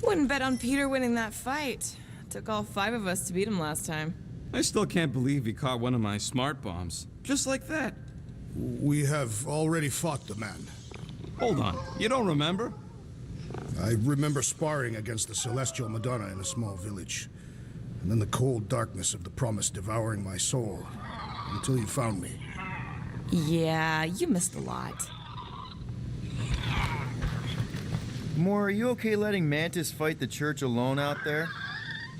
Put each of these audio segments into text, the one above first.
Wouldn't bet on Peter winning that fight. Took all 5 of us to beat him last time. I still can't believe he caught one of my smart bombs. Just like that. We have already fought the man. Hold on, you don't remember? I remember sparring against the Celestial Madonna in a small village. And then the cold darkness of the promise devouring my soul. Until you found me. Yeah, you missed a lot. Gamora, are you okay letting Mantis fight the church alone out there?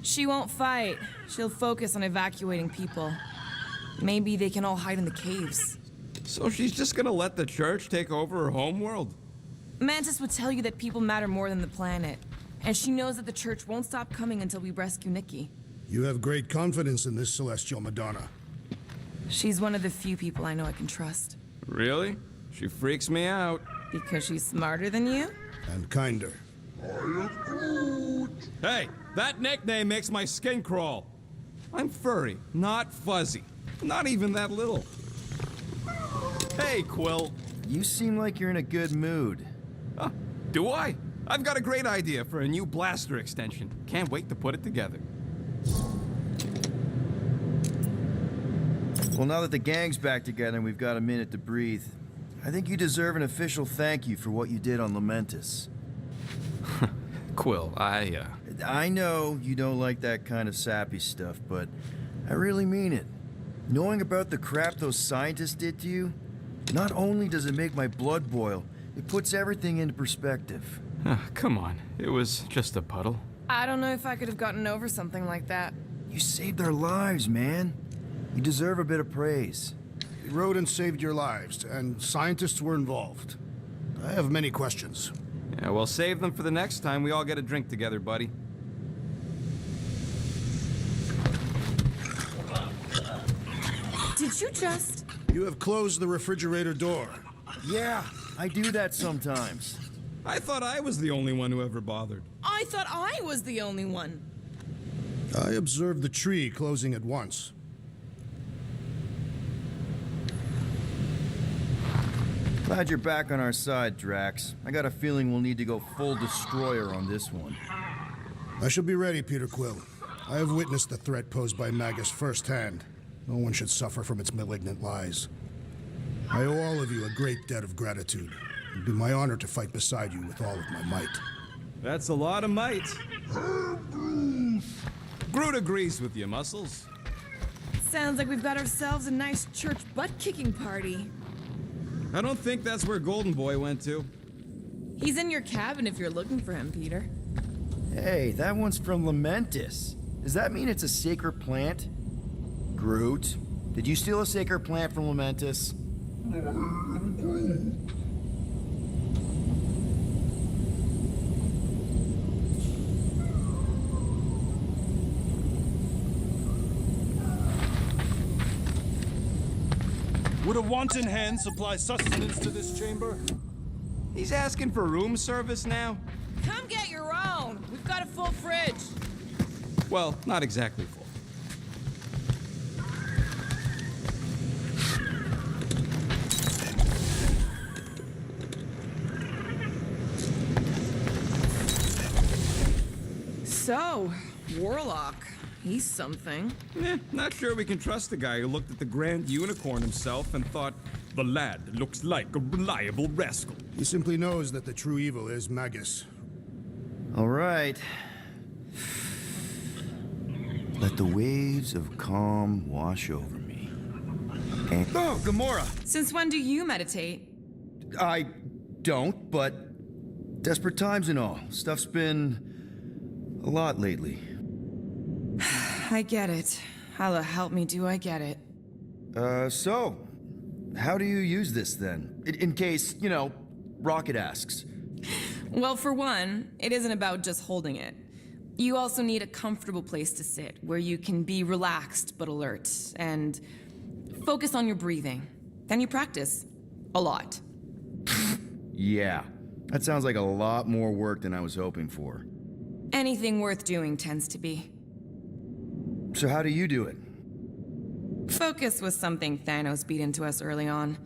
She won't fight. She'll focus on evacuating people. Maybe they can all hide in the caves. So she's just gonna let the church take over her homeworld? Mantis would tell you that people matter more than the planet. And she knows that the church won't stop coming until we rescue Nikki. You have great confidence in this Celestial Madonna. She's one of the few people I know I can trust. Really? She freaks me out. Because she's smarter than you? And kinder. Hey, that nickname makes my skin crawl. I'm furry, not fuzzy. Not even that little. Hey, Quill. You seem like you're in a good mood. Huh, do I? I've got a great idea for a new blaster extension. Can't wait to put it together. Well, now that the gang's back together and we've got a minute to breathe, I think you deserve an official thank you for what you did on Lamentis. Quill, I know you don't like that kind of sappy stuff, but I really mean it. Knowing about the crap those scientists did to you, not only does it make my blood boil, it puts everything into perspective. Come on, it was just a puddle. I don't know if I could have gotten over something like that. You saved our lives, man. You deserve a bit of praise. The rodents saved your lives, and scientists were involved. I have many questions. Yeah, well, save them for the next time we all get a drink together, buddy. Did you just... You have closed the refrigerator door. Yeah, I do that sometimes. I thought I was the only one who ever bothered. I thought I was the only one. I observed the tree closing at once. Glad you're back on our side, Drax. I got a feeling we'll need to go full destroyer on this one. I shall be ready, Peter Quill. I have witnessed the threat posed by Magus firsthand. No one should suffer from its malignant lies. I owe all of you a great debt of gratitude. It'd be my honor to fight beside you with all of my might. That's a lot of might. Groot agrees with you, Muscles. Sounds like we've got ourselves a nice church butt-kicking party. I don't think that's where Golden Boy went to. He's in your cabin if you're looking for him, Peter. Hey, that one's from Lamentis. Does that mean it's a sacred plant? Groot, did you steal a sacred plant from Lamentis? Would a wanton hand supply sustenance to this chamber? He's asking for room service now? Come get your own. We've got a full fridge. Well, not exactly full. So, Warlock. He's something. Not sure we can trust the guy who looked at the Grand Unicorn himself and thought, the lad looks like a reliable rascal. He simply knows that the true evil is Magus. All right. Let the waves of calm wash over me. And oh, Gamora! Since when do you meditate? I don't, but desperate times and all. Stuff's been a lot lately. I get it. Allah help me, do I get it. So, how do you use this then? In case, you know, Rocket asks. Well, for one, it isn't about just holding it. You also need a comfortable place to sit, where you can be relaxed but alert, and focus on your breathing. Then you practice. A lot. Yeah, that sounds like a lot more work than I was hoping for. Anything worth doing tends to be. So how do you do it? Focus was something Thanos beat into us early on.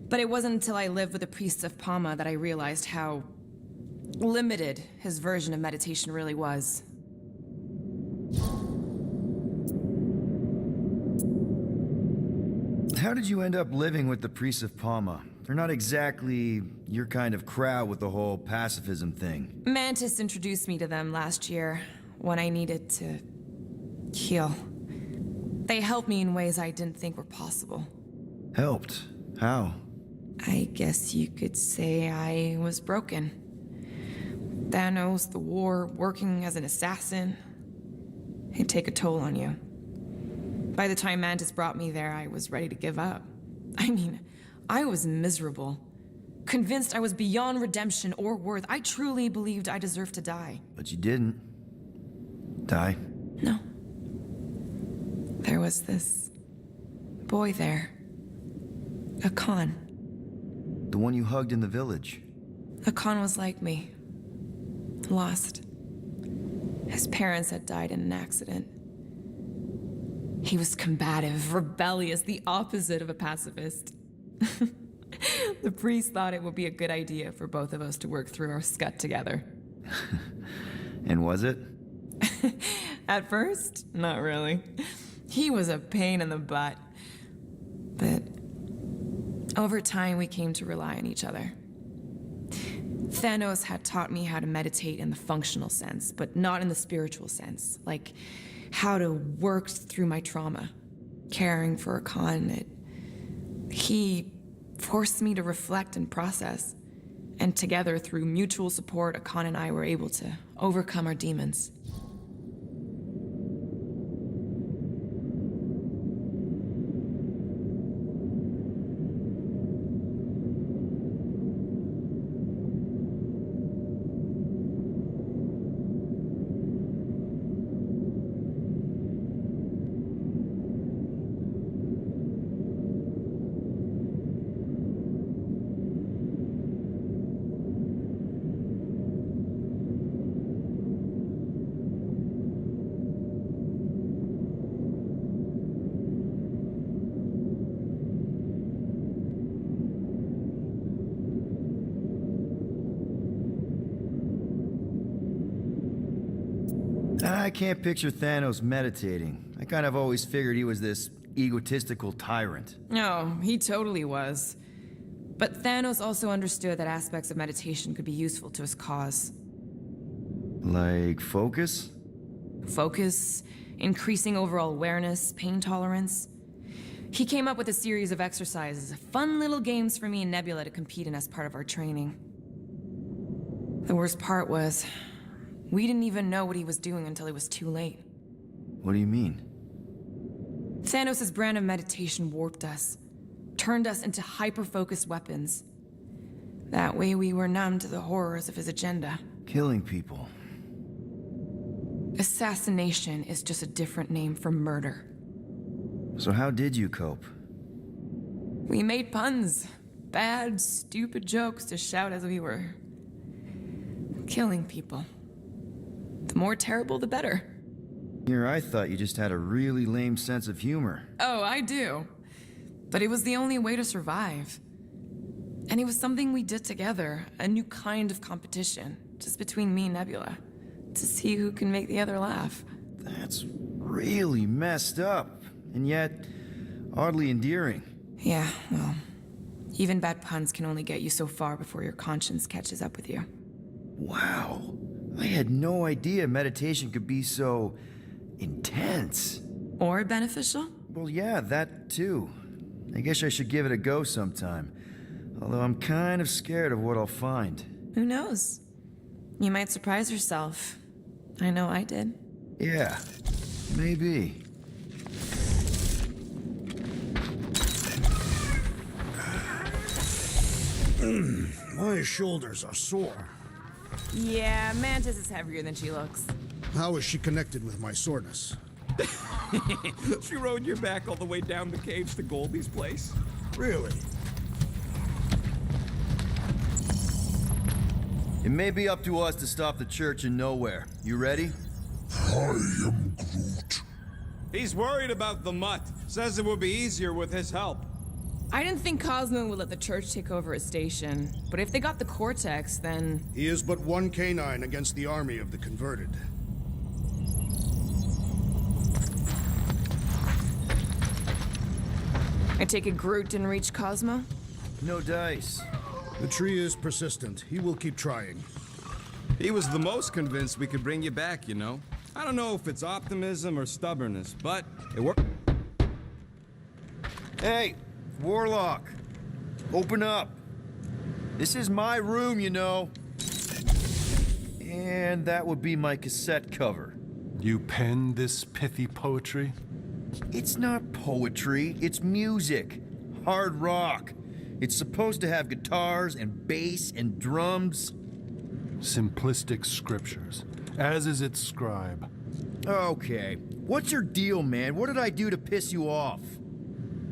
But it wasn't until I lived with the priests of Palma that I realized how limited his version of meditation really was. How did you end up living with the priests of Palma? They're not exactly your kind of crowd with the whole pacifism thing. Mantis introduced me to them last year when I needed to heal. They helped me in ways I didn't think were possible. Helped? How? I guess you could say I was broken. Thanos, the war, working as an assassin. It'd take a toll on you. By the time Mantis brought me there, I was ready to give up. I mean, I was miserable. Convinced I was beyond redemption or worth. I truly believed I deserved to die. But you didn't. Die? No. There was this boy there. A Khan. The one you hugged in the village? A Khan was like me. Lost. His parents had died in an accident. He was combative, rebellious, the opposite of a pacifist. The priest thought it would be a good idea for both of us to work through our scut together. And was it? At first, not really. He was a pain in the butt. But over time, we came to rely on each other. Thanos had taught me how to meditate in the functional sense, but not in the spiritual sense. Like how to work through my trauma. Caring for a Khan, he forced me to reflect and process. And together, through mutual support, Khan and I were able to overcome our demons. I can't picture Thanos meditating. I kind of always figured he was this egotistical tyrant. No, he totally was. But Thanos also understood that aspects of meditation could be useful to his cause. Like focus? Focus, increasing overall awareness, pain tolerance. He came up with a series of exercises, fun little games for me and Nebula to compete in as part of our training. The worst part was, we didn't even know what he was doing until it was too late. What do you mean? Thanos' brand of meditation warped us, turned us into hyper-focused weapons. That way we were numb to the horrors of his agenda. Killing people. Assassination is just a different name for murder. So how did you cope? We made puns. Bad, stupid jokes to shout as we were killing people. The more terrible, the better. Here I thought you just had a really lame sense of humor. Oh, I do. But it was the only way to survive. And it was something we did together, a new kind of competition, just between me and Nebula, to see who can make the other laugh. That's really messed up, and yet oddly endearing. Yeah, well, even bad puns can only get you so far before your conscience catches up with you. Wow. I had no idea meditation could be so intense. Or beneficial? Well, yeah, that too. I guess I should give it a go sometime. Although I'm kind of scared of what I'll find. Who knows? You might surprise yourself. I know I did. Yeah, maybe. My shoulders are sore. Yeah, Mantis is heavier than she looks. How is she connected with my soreness? She rode your back all the way down the caves to Goldie's place? Really? It may be up to us to stop the church in nowhere. You ready? I am Groot. He's worried about the mutt. Says it would be easier with his help. I didn't think Cosmo would let the church take over a station, but if they got the Cortex, then... He is but one canine against the army of the converted. I take it Groot didn't reach Cosmo? No dice. The tree is persistent. He will keep trying. He was the most convinced we could bring you back, you know. I don't know if it's optimism or stubbornness, but it worked. Hey, Warlock. Open up. This is my room, you know. And that would be my cassette cover. You penned this pithy poetry? It's not poetry, it's music. Hard rock. It's supposed to have guitars and bass and drums. Simplistic scriptures, as is its scribe. Okay. What's your deal, man? What did I do to piss you off?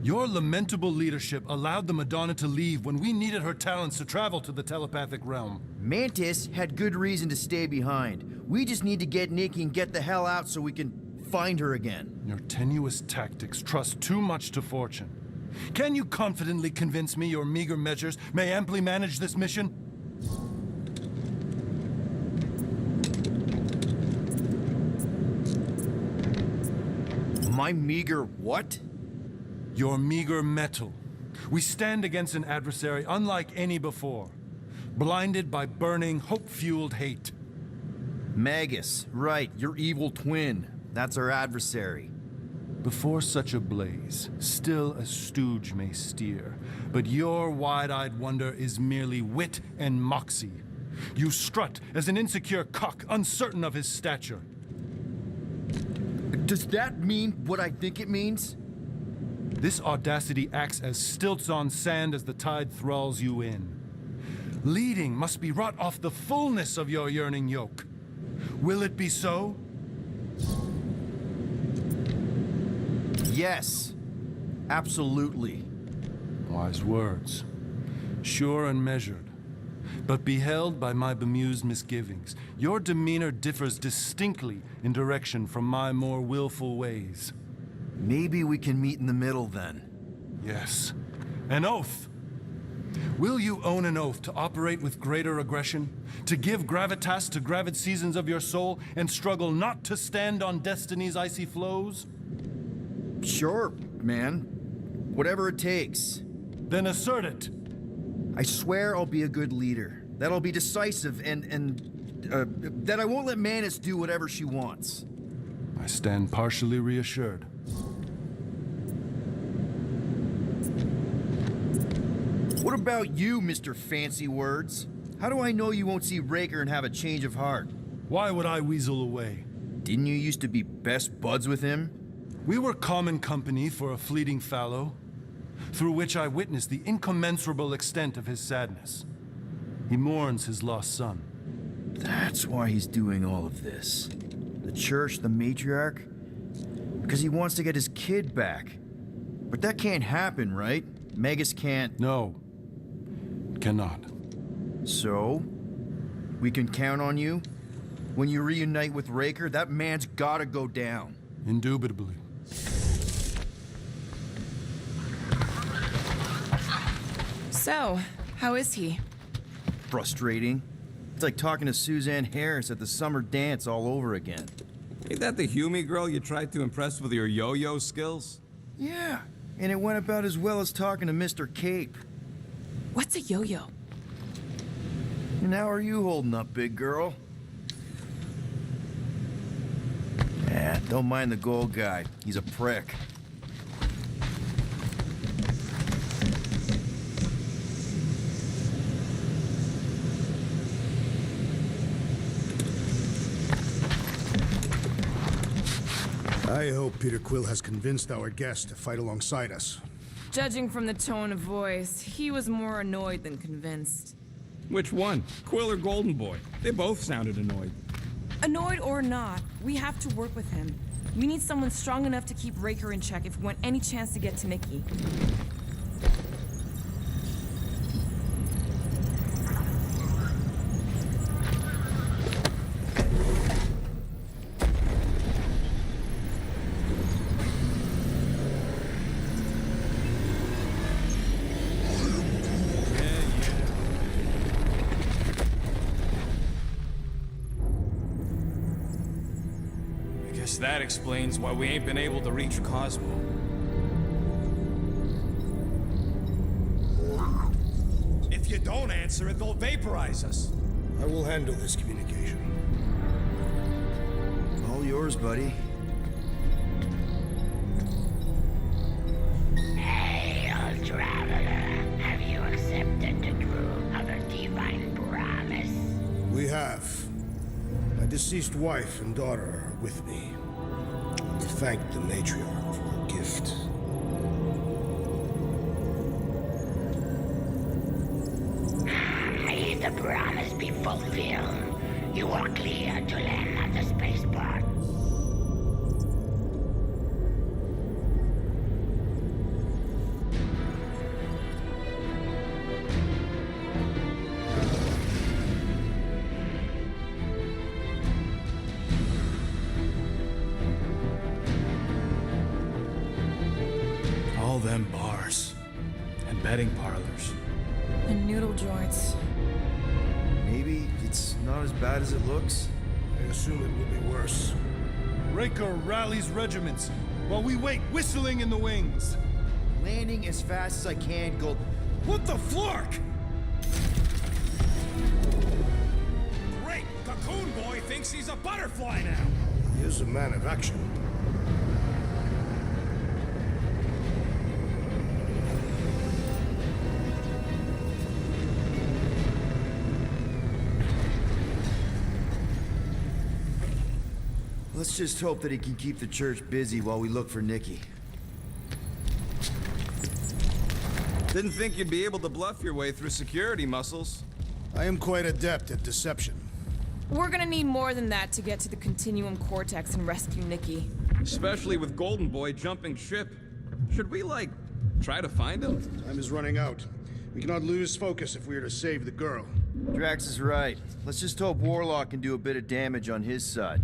Your lamentable leadership allowed the Madonna to leave when we needed her talents to travel to the telepathic realm. Mantis had good reason to stay behind. We just need to get Nikki and get the hell out so we can find her again. Your tenuous tactics trust too much to fortune. Can you confidently convince me your meager measures may amply manage this mission? My meager what? Your meager metal. We stand against an adversary unlike any before, blinded by burning, hope-fueled hate. Magus, right, your evil twin. That's our adversary. Before such a blaze, still a stooge may steer, but your wide-eyed wonder is merely wit and moxie. You strut as an insecure cock, uncertain of his stature. Does that mean what I think it means? This audacity acts as stilts on sand as the tide thralls you in. Leading must be wrought off the fullness of your yearning yoke. Will it be so? Yes, absolutely. Wise words. Sure and measured. But beheld by my bemused misgivings, your demeanor differs distinctly in direction from my more willful ways. Maybe we can meet in the middle then. Yes. An oath. Will you own an oath to operate with greater aggression? To give gravitas to gravid seasons of your soul and struggle not to stand on destiny's icy flows? Sure, man. Whatever it takes. Then assert it. I swear I'll be a good leader. That I'll be decisive and that I won't let Manus do whatever she wants. I stand partially reassured. What about you, Mr. Fancy Words? How do I know you won't see Raker and have a change of heart? Why would I weasel away? Didn't you used to be best buds with him? We were common company for a fleeting fallow, through which I witnessed the incommensurable extent of his sadness. He mourns his lost son. That's why he's doing all of this. The church, the matriarch? Because he wants to get his kid back. But that can't happen, right? Magus can't... No. Cannot. So? We can count on you? When you reunite with Raker, that man's gotta go down. Indubitably. So, how is he? Frustrating. It's like talking to Suzanne Harris at the summer dance all over again. Ain't that the Hume girl you tried to impress with your yo-yo skills? Yeah, and it went about as well as talking to Mr. Cape. What's a yo-yo? And how are you holding up, big girl? Don't mind the gold guy. He's a prick. I hope Peter Quill has convinced our guest to fight alongside us. Judging from the tone of voice, he was more annoyed than convinced. Which one? Quill or Golden Boy? They both sounded annoyed. Annoyed or not, we have to work with him. We need someone strong enough to keep Raker in check if we want any chance to get to Nikki. that explains why we ain't been able to reach Cosmo. If you don't answer it, they'll vaporize us. I will handle this communication. All yours, buddy. Hail, traveler. Have you accepted the truth of a divine promise? We have. My deceased wife and daughter are with me. To thank the matriarch for her gift. May the promise be fulfilled. You are clear to land at the spaceport. All them bars and betting parlors. And noodle joints. Maybe it's not as bad as it looks. I assume it will be worse. Raker rallies regiments while we wait whistling in the wings. Landing as fast as I can, Gold. What the flark? Great! Cocoon Boy thinks he's a butterfly now! He is a man of action. Let's just hope that he can keep the church busy while we look for Nikki. Didn't think you'd be able to bluff your way through security muscles. I am quite adept at deception. We're gonna need more than that to get to the Continuum Cortex and rescue Nikki. Especially with Golden Boy jumping ship. Should we, like, try to find him? Time is running out. We cannot lose focus if we are to save the girl. Drax is right. Let's just hope Warlock can do a bit of damage on his side.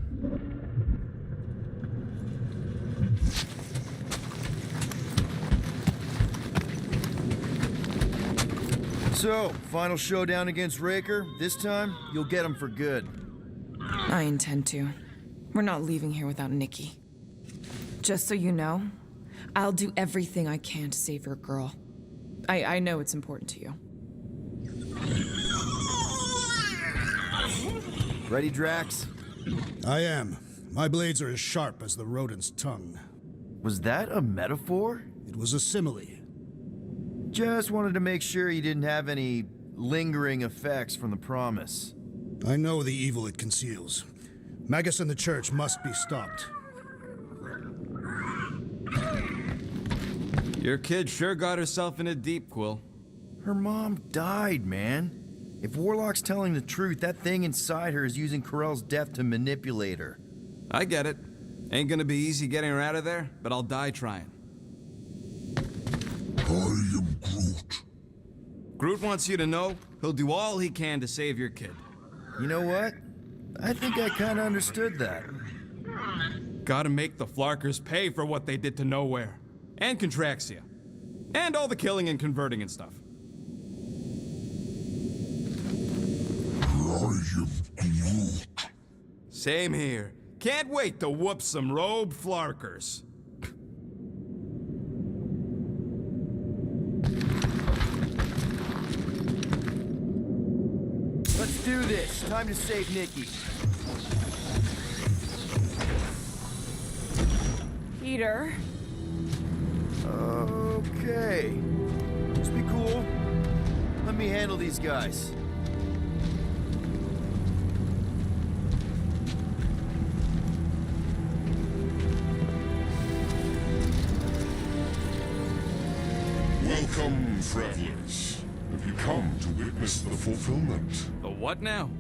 So, final showdown against Raker. This time, you'll get him for good. I intend to. We're not leaving here without Nikki. Just so you know, I'll do everything I can to save your girl. I know it's important to you. Ready, Drax? I am. My blades are as sharp as the rodent's tongue. Was that a metaphor? It was a simile. Just wanted to make sure you didn't have any lingering effects from the promise. I know the evil it conceals. Magus and the church must be stopped. Your kid sure got herself in a deep, Quill. Her mom died, man. If Warlock's telling the truth, that thing inside her is using Corell's death to manipulate her. I get it. Ain't gonna be easy getting her out of there, but I'll die trying. I am Groot. Groot wants you to know he'll do all he can to save your kid. You know what? I think I kinda understood that. Gotta make the Flarkers pay for what they did to Nowhere. And Contraxia. And all the killing and converting and stuff. I am Groot. Same here. Can't wait to whoop some robe Flarkers. Let's do this. Time to save Nikki. Peter. Okay. Just be cool. Let me handle these guys. Welcome, travelers. Have you come to witness the fulfillment? The what now?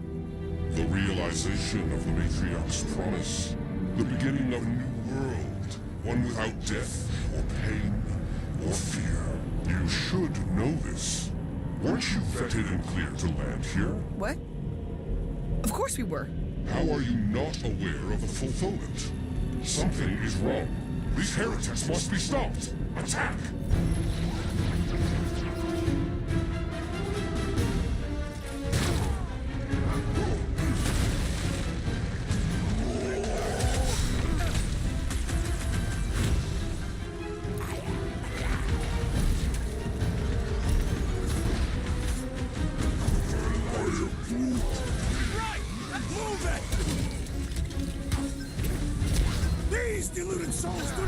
The realization of the Matriarch's promise. The beginning of a new world. One without death, or pain, or fear. You should know this. Weren't you vetted and cleared to land here? What? Of course we were. How are you not aware of the fulfillment? Something is wrong. These heretics must be stopped. Attack!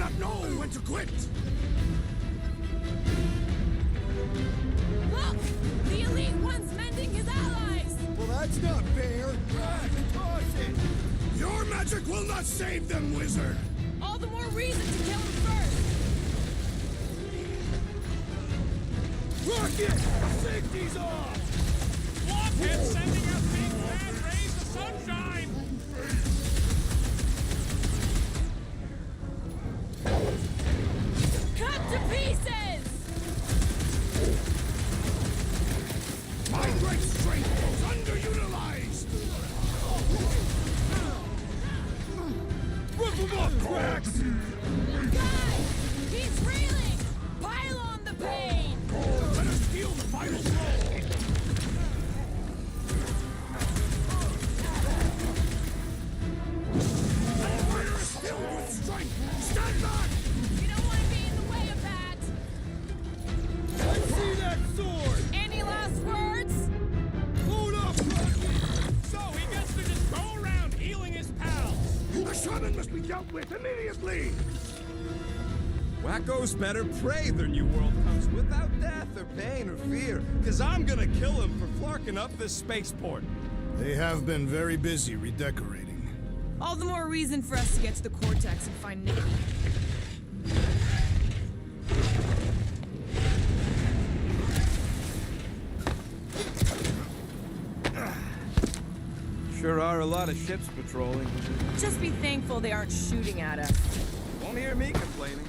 not know when to quit! Look! The Elite One's mending his allies! Well, that's not fair. Toss it. Your magic will not save them, wizard! All the more reason to kill him first! Rocket! Safety's off! Blockhead sending out big bad rays of sunshine! Cut to pieces! My great strength is underutilized! Rip him up, Drax! Guys! He's reeling! Pile on the pain! Let us deal the final blow! That fire is filled with strength! Stand back! You don't want to be in the way of that! Let's see that sword! Any last words? Hold up, Rocket! So he gets to just go around healing his pals! The shaman must be dealt with immediately! Wacko's better pray their new world comes without death or pain or fear, cause I'm gonna kill him for flarking up this spaceport. They have been very busy redecorating. All the more reason for us to get to the Cortex and find Nikki. Sure are a lot of ships patrolling. Just be thankful they aren't shooting at us. Won't hear me complaining.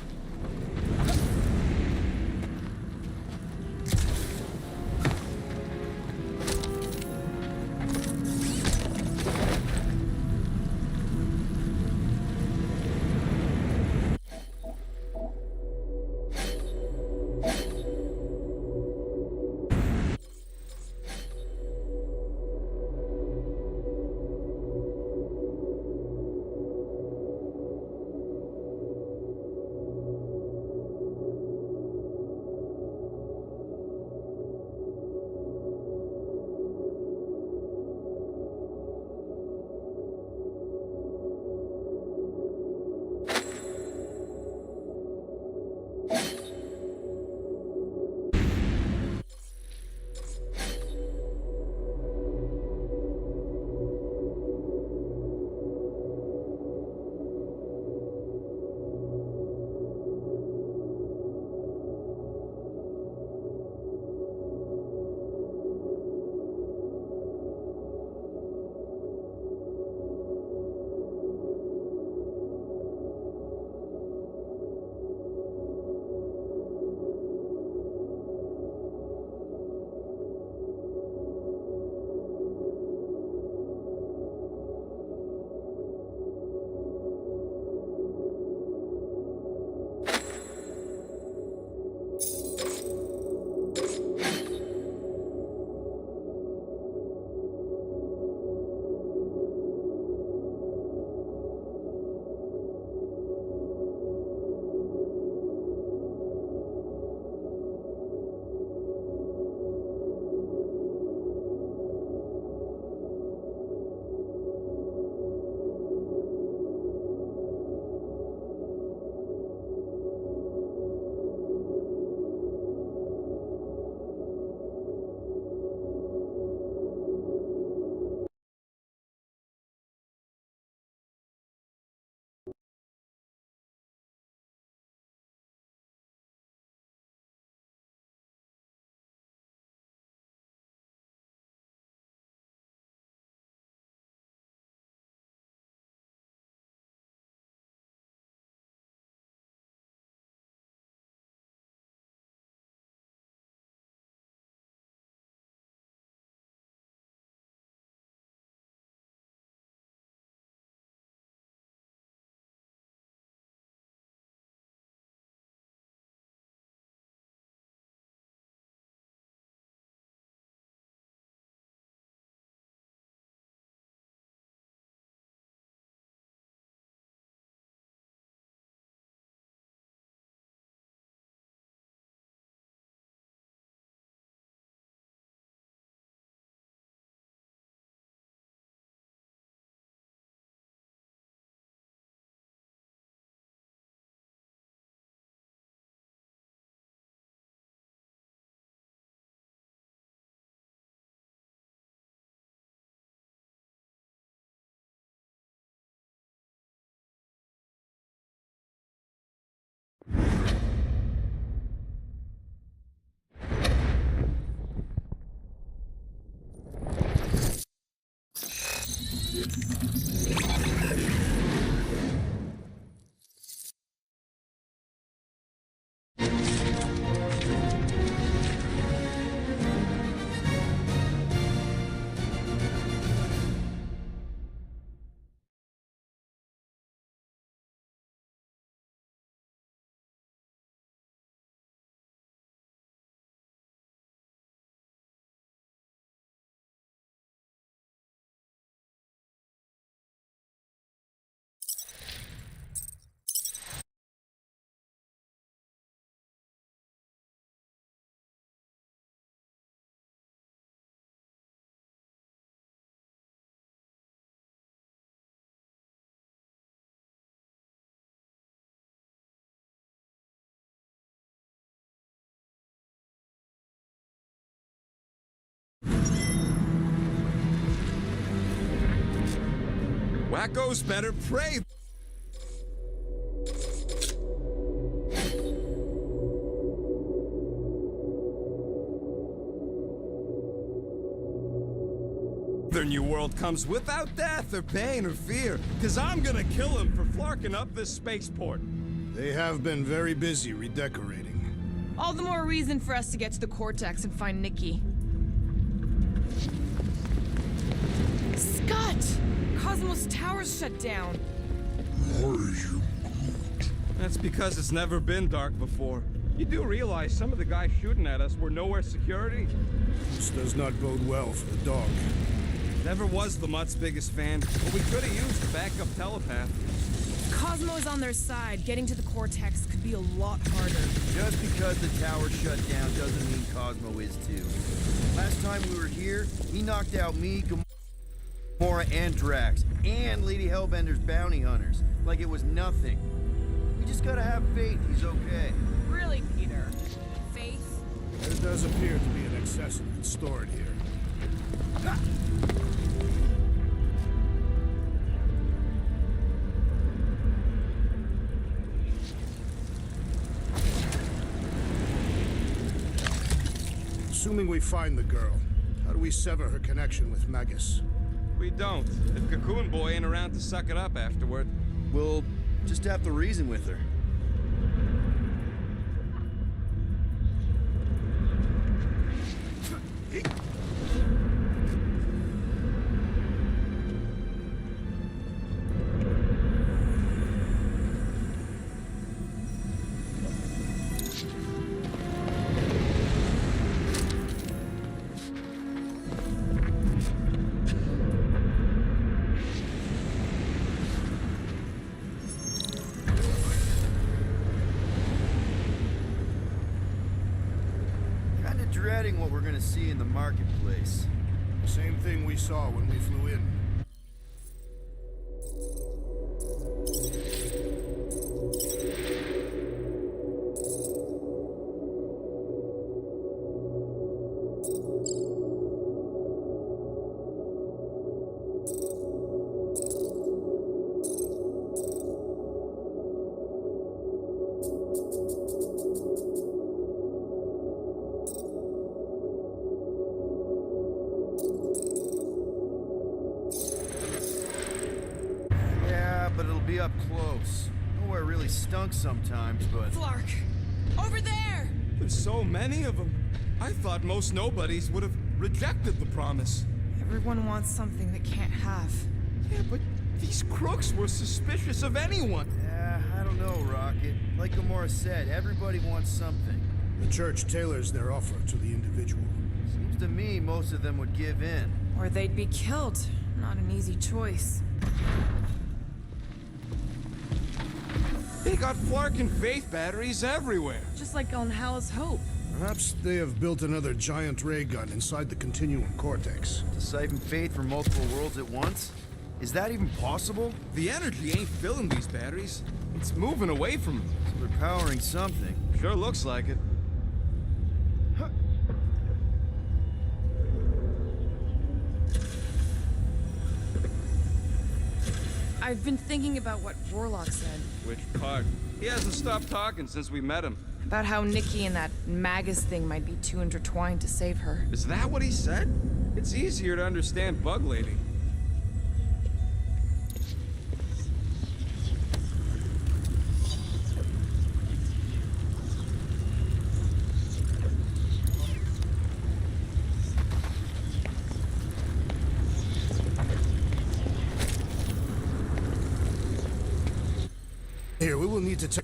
Wackos better pray. Their new world comes without death or pain or fear, cause I'm gonna kill him for flarking up this spaceport. They have been very busy redecorating. All the more reason for us to get to the Cortex and find Nikki. Scott! Cosmos Tower's shut down. Are you? That's because it's never been dark before. You do realize some of the guys shooting at us were nowhere security? This does not bode well for the dog. Never was Lamott's biggest fan, but we could have used a backup telepath. Cosmo is on their side. Getting to the Cortex could be a lot harder. Just because the tower shut down doesn't mean Cosmo is too. Last time we were here, he knocked out me, Gamora, and Drax, and Lady Hellbender's bounty hunters, like it was nothing. We just gotta have faith he's okay. Really, Peter? Faith? There does appear to be an accessory stored here. Ha! Assuming we find the girl, how do we sever her connection with Magus? We don't. If Cocoon Boy ain't around to suck it up afterward. We'll just have to reason with her. Dreading what we're gonna see in the marketplace. Same thing we saw when we flew in. But it'll be up close. Nowhere really stunk sometimes, but... Flark! Over there! There's so many of them. I thought most nobodies would have rejected the promise. Everyone wants something they can't have. Yeah, but these crooks were suspicious of anyone. Yeah, I don't know, Rocket. Like Gamora said, everybody wants something. The church tailors their offer to the individual. Seems to me most of them would give in. Or they'd be killed. Not an easy choice. They got Flark and Faith batteries everywhere. Just like on Hal's Hope. Perhaps they have built another giant ray gun inside the Continuum Cortex. To siphon faith from multiple worlds at once? Is that even possible? The energy ain't filling these batteries. It's moving away from them. So they're powering something. Sure looks like it. I've been thinking about what Warlock said. Which part? He hasn't stopped talking since we met him. About how Nikki and that Magus thing might be too intertwined to save her. Is that what he said? It's easier to understand Bug Lady. Here, we will need to take...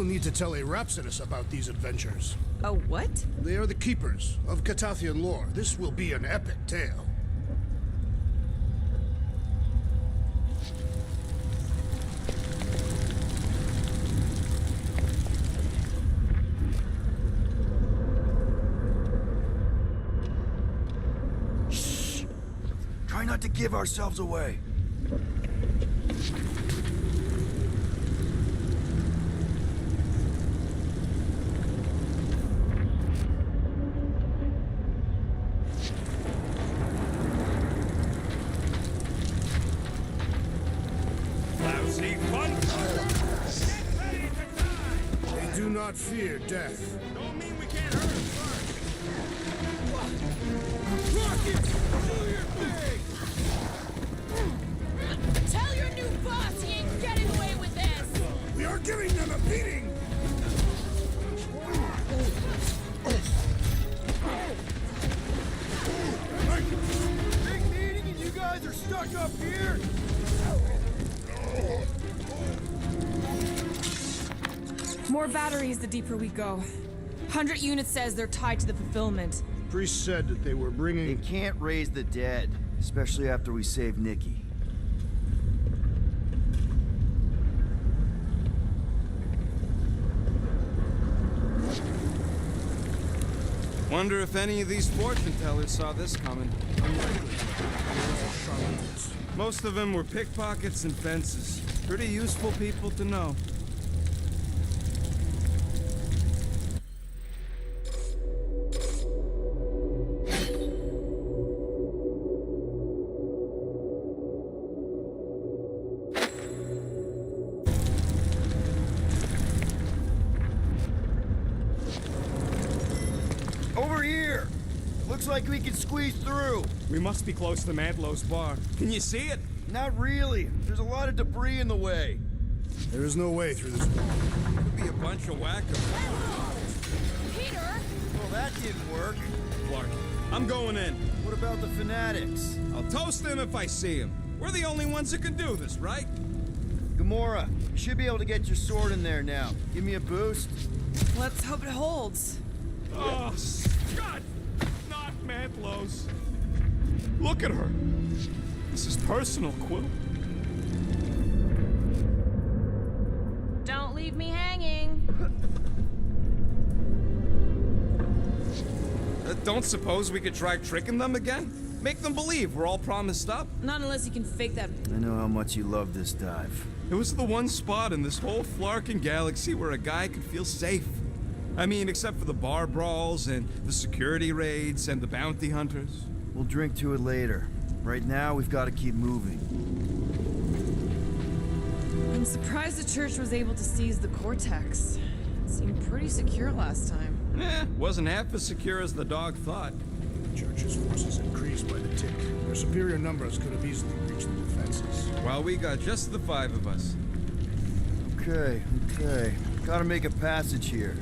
need to tell a Rhapsodus about these adventures. Oh, what? They are the keepers of Catathian lore. This will be an epic tale. Try not to give ourselves away. Lousy fun! They do not fear death. Don't mean we can't hurt him first. Tell your new boss he ain't getting away with this! We are giving them a beating! Big meeting and you guys are stuck up here? More batteries the deeper we go. 100 units says they're tied to the fulfillment. Priest said that they were They bringing... can't raise the dead, especially after we save Nikki. Wonder if any of these fortune tellers saw this coming. Most of them were pickpockets and fences. Pretty useful people to know. Over here! Looks like we can squeeze through. We must be close to Mantlow's bar. Can you see it? Not really. There's a lot of debris in the way. There is no way through this wall. Could be a bunch of whackers. Peter! Well, that didn't work. Clark, I'm going in. What about the fanatics? I'll toast them if I see them. We're the only ones that can do this, right? Gamora, you should be able to get your sword in there now. Give me a boost. Let's hope it holds. Oh, God! Not Mantlow's. Look at her. This is personal, Quill. Don't leave me hanging. Don't suppose we could try tricking them again? Make them believe we're all promised up? Not unless you can fake that. I know how much you love this dive. It was the one spot in this whole Flarkin galaxy where a guy could feel safe. I mean, except for the bar brawls and the security raids and the bounty hunters. We'll drink to it later. Right now, we've got to keep moving. I'm surprised the church was able to seize the Cortex. It seemed pretty secure last time. Wasn't half as secure as the dog thought. The church's forces increased by the tick. Their superior numbers could have easily breached the defenses. While we got just the 5 of us. Okay. Gotta make a passage here.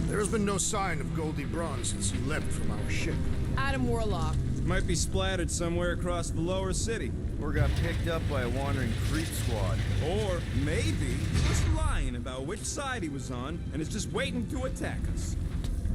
There has been no sign of Goldie Braun since he left from our ship. Adam Warlock. Might be splattered somewhere across the lower city. Or got picked up by a wandering creep squad. Or maybe he's lying about which side he was on and is just waiting to attack us.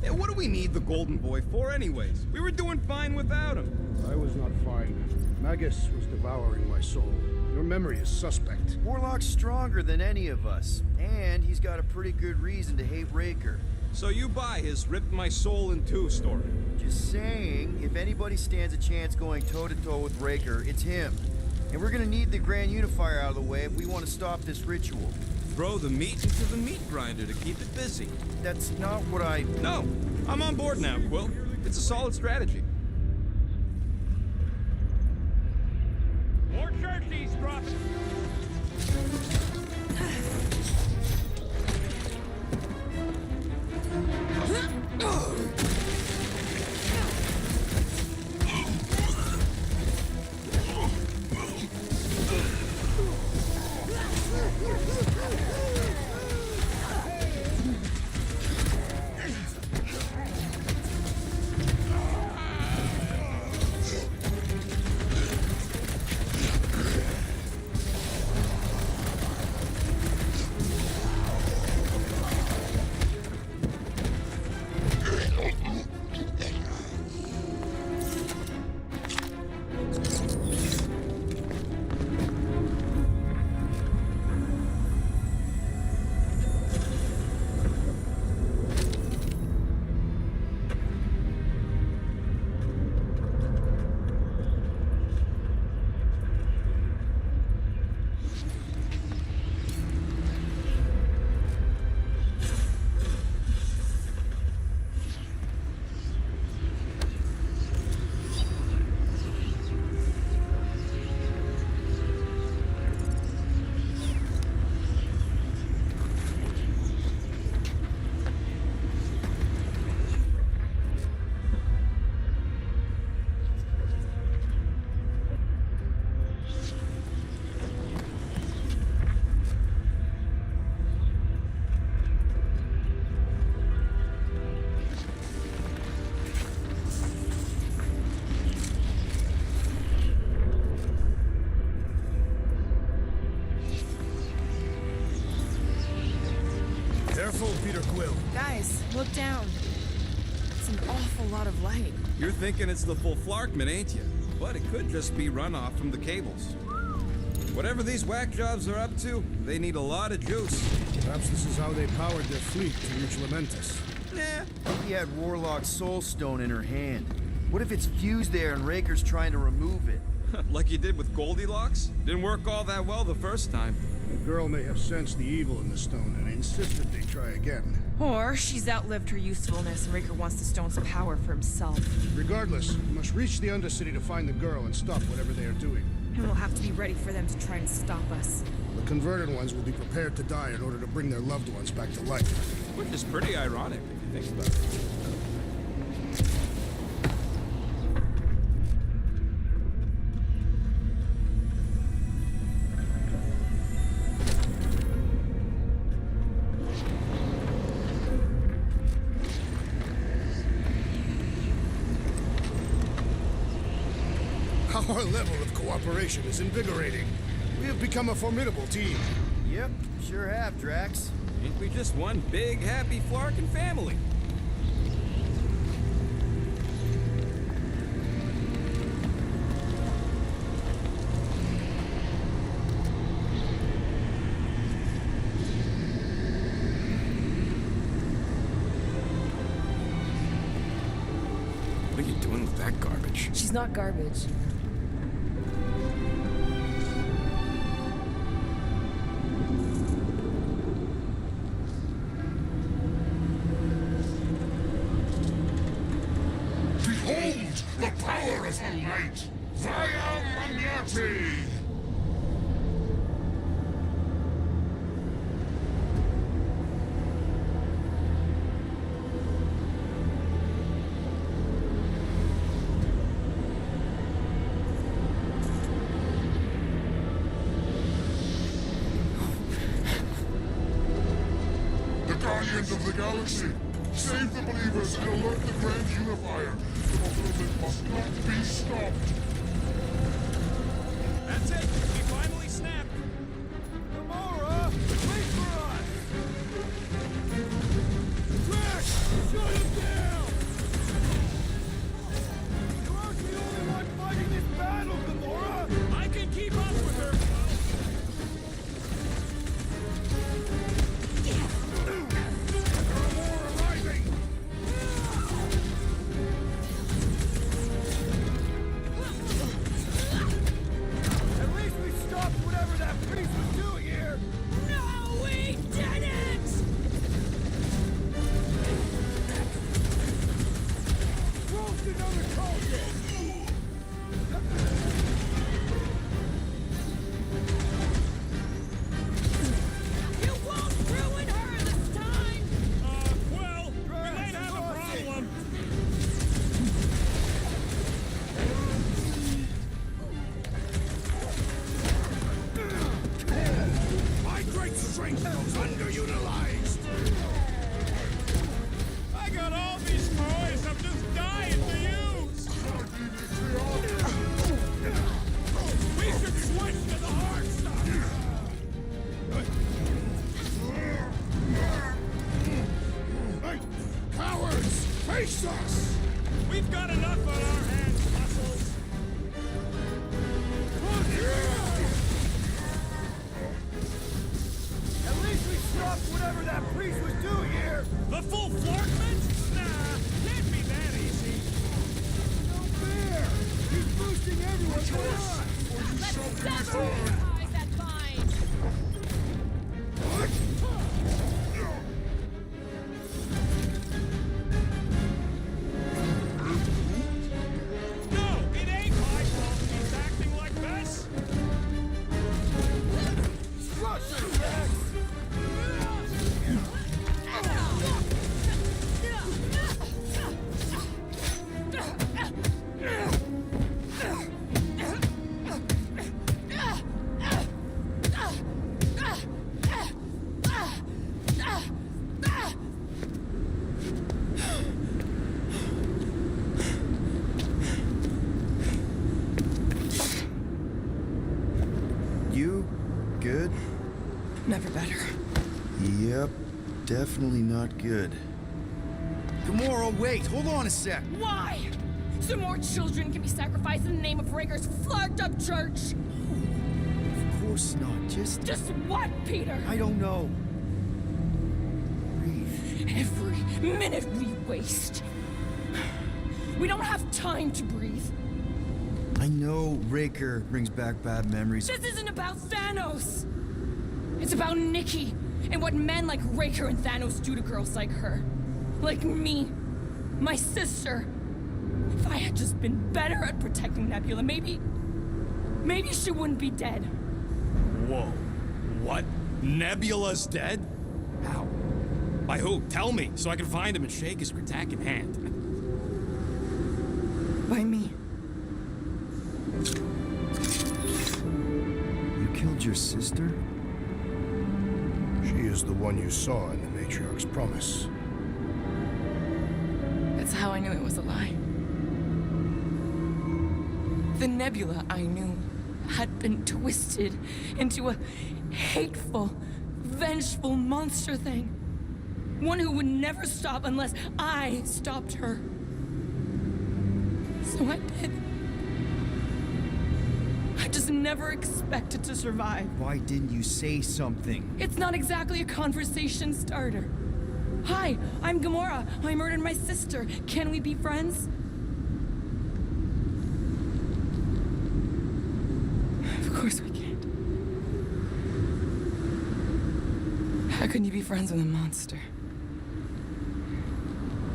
Yeah, what do we need the Golden Boy for anyways? We were doing fine without him. I was not fine. Magus was devouring my soul. Your memory is suspect. Warlock's stronger than any of us, and he's got a pretty good reason to hate Raker. So you buy his ripped my soul in two story. Just saying, if anybody stands a chance going toe-to-toe with Raker, it's him. And we're gonna need the Grand Unifier out of the way if we want to stop this ritual. Throw the meat into the meat grinder to keep it busy. That's not what I... No, I'm on board now, Quill. It's a solid strategy. More church eavesdropping. Careful, Peter Quill. Guys, look down. It's an awful lot of light. You're thinking it's the full Flarkman, ain't you? But it could just be runoff from the cables. Whatever these whack jobs are up to, they need a lot of juice. Perhaps this is how they powered their fleet to reach Lamentus. Nah, He had Warlock's soul stone in her hand. What if it's fused there and Raker's trying to remove it? like you did with Goldilocks. Didn't work all that well the first time. The girl may have sensed the evil in the stone and insisted they try again. Or she's outlived her usefulness and Raker wants the stone's power for himself. Regardless, we must reach the Undercity to find the girl and stop whatever they are doing. And we'll have to be ready for them to try and stop us. The converted ones will be prepared to die in order to bring their loved ones back to life. Which is pretty ironic if you think about it. Our level of cooperation is invigorating. We have become a formidable team. Yep, sure have, Drax. Ain't we just one big, happy Flarkin family? What are you doing with that garbage? She's not garbage. Behold the power of the light! Via Magnati! The Guardians of the Galaxy! Save the believers and alert the Grand Unifier! The movement must not be stopped! That's it! We finally snapped! Gamora, wait for us! Drax, shut him down! You aren't the only one fighting this battle, Gamora! I can keep up with her! At least we stopped whatever that priest was doing here! No, we didn't! Roast another cauldron! You won't ruin her this time! Well, we might have a problem. My great strength goes underutilized! I got all these toys I'm just dying to use! We should switch to the hard stuff! Hey, cowards! Face us! We've got enough on our hands, muscles! At least we stopped whatever that priest was doing here! The full Flarkman? Nah, can't be that easy. No fair! He's boosting everyone but us! Ties that bind! No, it ain't my fault he's acting like this! Crush it, Drax! You good? Never better. Yep, definitely not good. Gamora, wait! Hold on a sec! Why? So more children can be sacrificed in the name of Raker's flagged up church? Of course not. Just what, Peter? I don't know. Breathe. Every minute we waste. We don't have time to breathe. I know Raker brings back bad memories. This isn't about Thanos. It's about Nikki and what men like Raker and Thanos do to girls like her. Like me. My sister. If I had just been better at protecting Nebula, maybe she wouldn't be dead. Whoa. What? Nebula's dead? How? By who? Tell me, so I can find him and shake his attacking hand. By me. You killed your sister? She is the one you saw in the Matriarch's promise. That's how I knew it was a lie. The Nebula I knew had been twisted into a hateful, vengeful monster thing. One who would never stop unless I stopped her. So I did. I just never expected to survive. Why didn't you say something? It's not exactly a conversation starter. Hi, I'm Gamora. I murdered my sister. Can we be friends? Of course we can't. How can you be friends with a monster?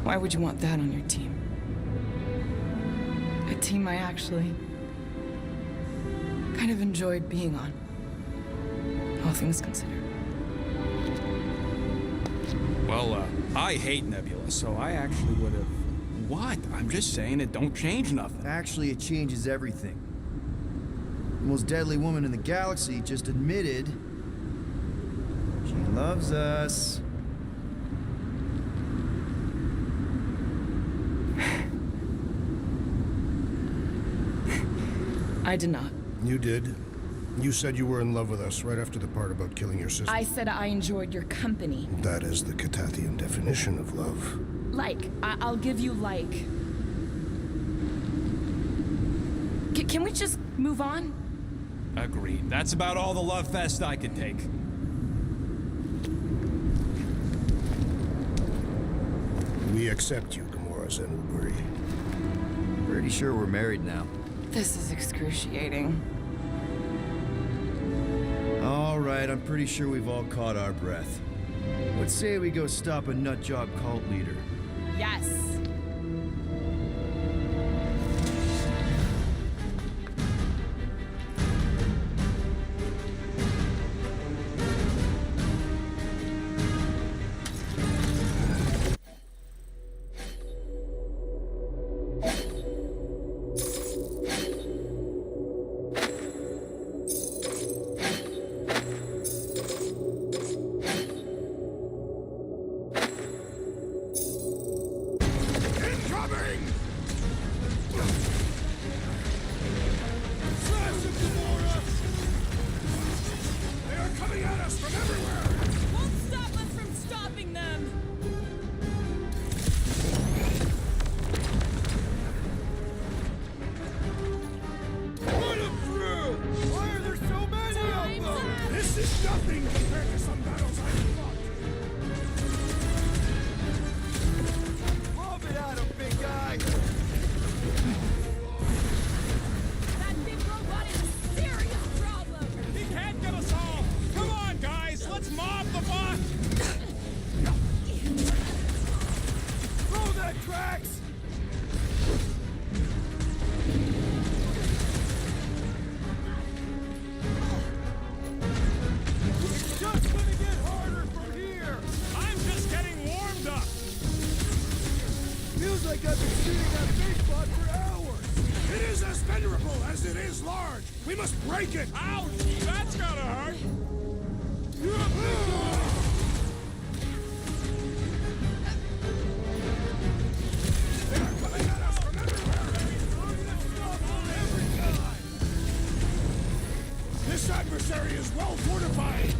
Why would you want that on your team? A team I actually kind of enjoyed being on. All things considered. Well, I hate Nebula, so I actually would have... What? I'm just saying it don't change nothing. Actually, it changes everything. The most deadly woman in the galaxy just admitted she loves us. I did not. You did. You said you were in love with us right after the part about killing your sister. I said I enjoyed your company. That is the Catathian definition of love. Like. I'll give you like. Can we just move on? Agreed. That's about all the love fest I could take. We accept you, Gamora Zenuburi. Pretty sure we're married now. This is excruciating. All right, I'm pretty sure we've all caught our breath. Let's say we go stop a nutjob cult leader. Yes. This adversary is well fortified.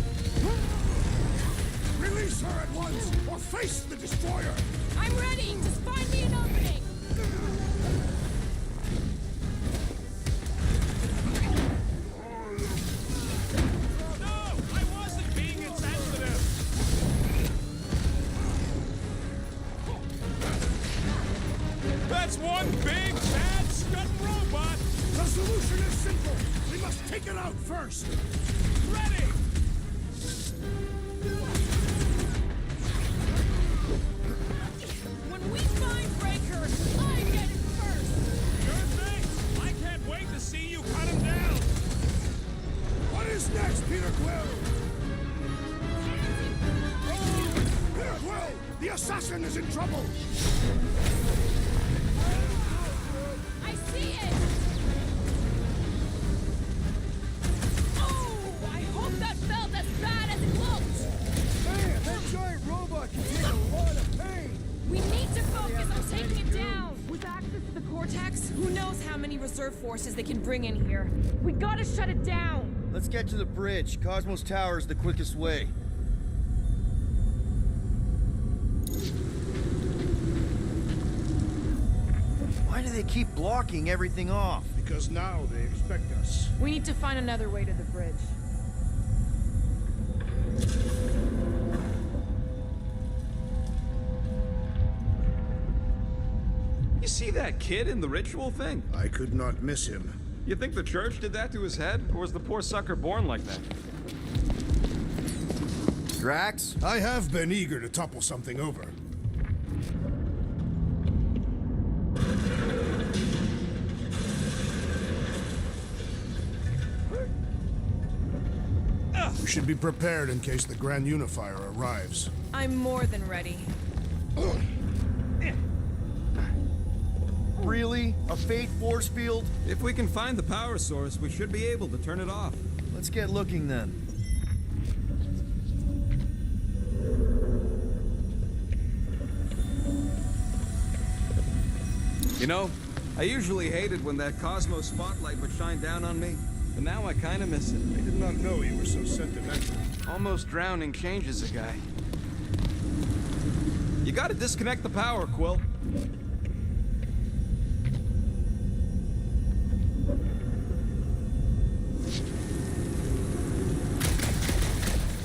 Release Use her at once, or face the destroyer! I'm ready! Just find me an opening! No! I wasn't being insensitive! That's one big, bad, strutting robot! The solution is simple! We must take it out first! Ready! When we find Breaker, I get it first! Sure thing! I can't wait to see you cut him down! What is next, Peter Quill? Peter Quill! The assassin is in trouble! I see it! Oh! I hope that felt as bad as it looked! Man, that giant robot can take a lot of pain! We need to focus on taking it down! With access to the Cortex, who knows how many reserve forces they can bring in here. We gotta shut it down! Let's get to the bridge. Cosmos Tower is the quickest way. Why do they keep blocking everything off? Because now they expect us. We need to find another way to the bridge. You see that kid in the ritual thing? I could not miss him. You think the church did that to his head? Or was the poor sucker born like that? Drax? I have been eager to topple something over. We should be prepared in case the Grand Unifier arrives. I'm more than ready. Really? A fate force field? If we can find the power source, we should be able to turn it off. Let's get looking then. You know, I usually hated when that Cosmos spotlight would shine down on me, but now I kind of miss it. I did not know you were so sentimental. Almost drowning changes a guy. You gotta disconnect the power, Quill.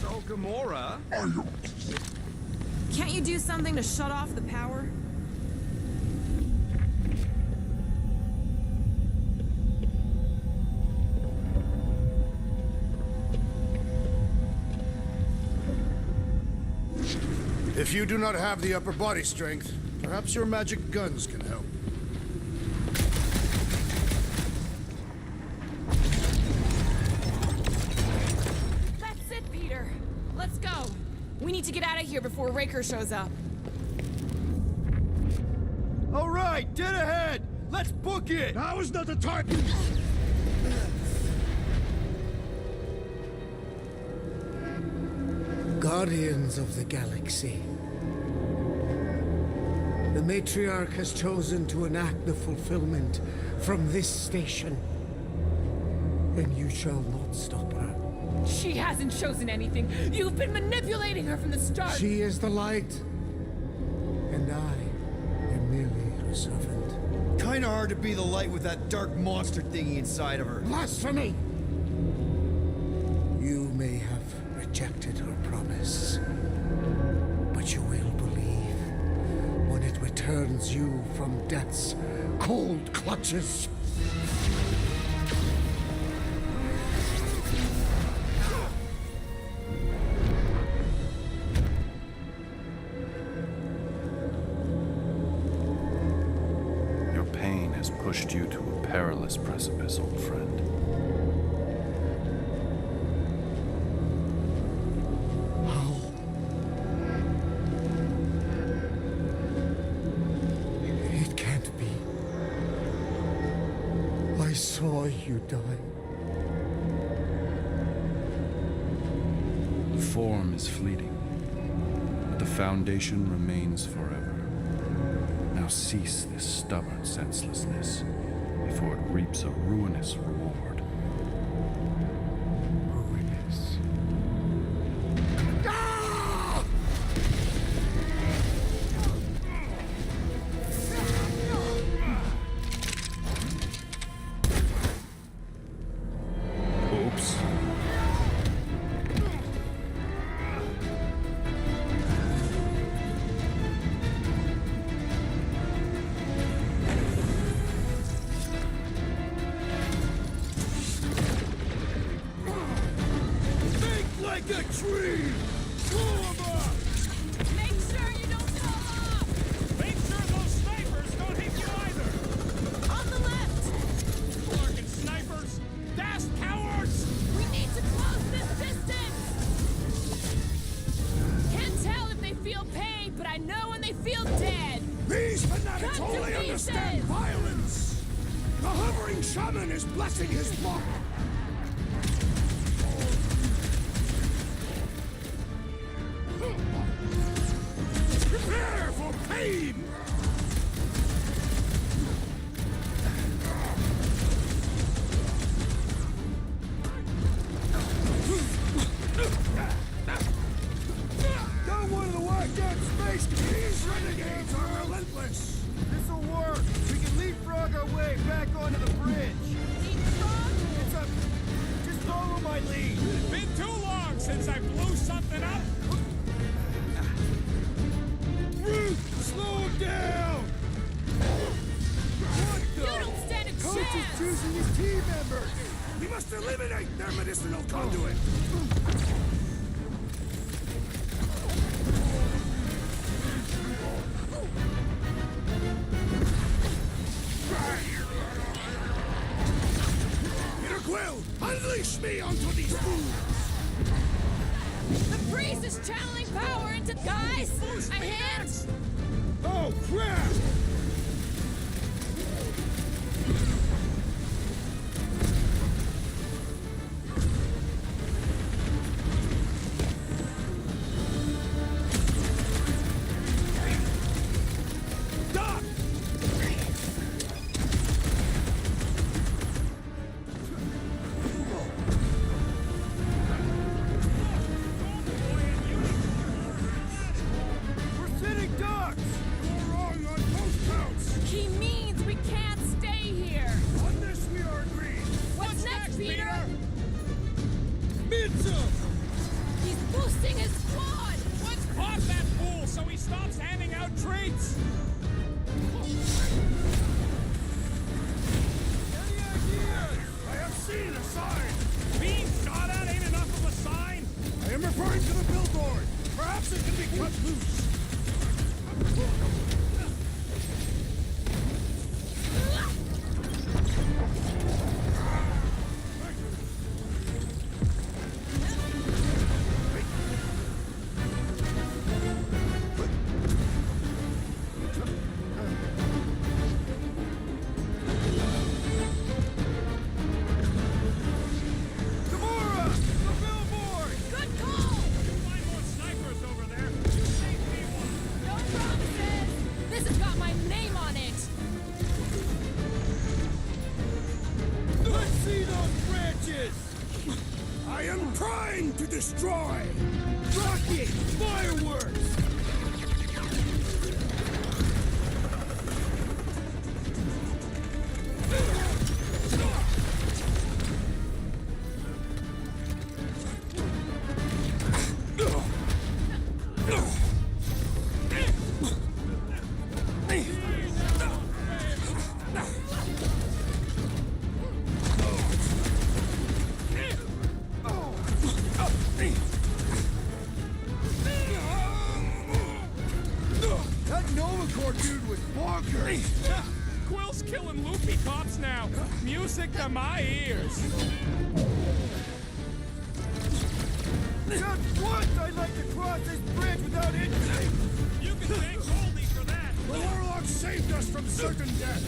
So, Gamora... Can't you do something to shut off the power? If you do not have the upper body strength, perhaps your magic guns can help. That's it, Peter. Let's go. We need to get out of here before Raker shows up. All right, dead ahead! Let's book it! Now is not the time! Guardians of the Galaxy. The Matriarch has chosen to enact the fulfillment from this station. And you shall not stop her. She hasn't chosen anything. You've been manipulating her from the start. She is the light. And I am merely her servant. Kinda hard to be the light with that dark monster thingy inside of her. Blasphemy! You may have rejected her promise, but you will believe when it returns you from death's cold clutches. Your pain has pushed you to a perilous precipice, old friend. It can't be. I saw you die. Form is fleeting, but the foundation remains forever. Now cease this stubborn senselessness before it reaps a ruinous reward. Ruinous. Ah! tree! Blow him up! Make sure you don't come up! Make sure those snipers don't hit you either! On the left! Larkin snipers! Dashed cowards! We need to close this distance! Can't tell if they feel pain, but I know when they feel dead! These fanatics Cut to only understand pieces! violence! The hovering shaman is blessing his flock! Prepare for pain! Don't want to work out space! These renegades are relentless! This'll work. We can leapfrog our way back onto the bridge. It's a... Just follow my lead. Been too long since I blew something up! Root! Slow him down! What You don't stand a Coach is chance! choosing his team members! We must eliminate their medicinal conduit! Peter Quill, unleash me onto these fools! The priest is channeling power into guys! A hint! Oh, crap! Doc! We're sitting ducks. You're wrong on both counts! He means we can't stay here! On this we are agreed! What's next, Peter? Midsum! He's boosting his squad! Let's pause that fool so he stops handing out treats! Any ideas? I have seen a sign! Being shot at ain't enough of a sign! I am referring to the billboard! Perhaps it can be cut loose! Gamora! The billboard! Good call! Find more snipers over there! You saved me one! No promises! This has got my name on it! Let's see those branches! I am primed to destroy! Rocket! Fireworks! That Novacore dude was bonkers. Quill's killing loopy cops now! Music to my ears! Just once I'd like to cross this bridge without injury. You can thank Goldie for that! The warlock saved us from certain death!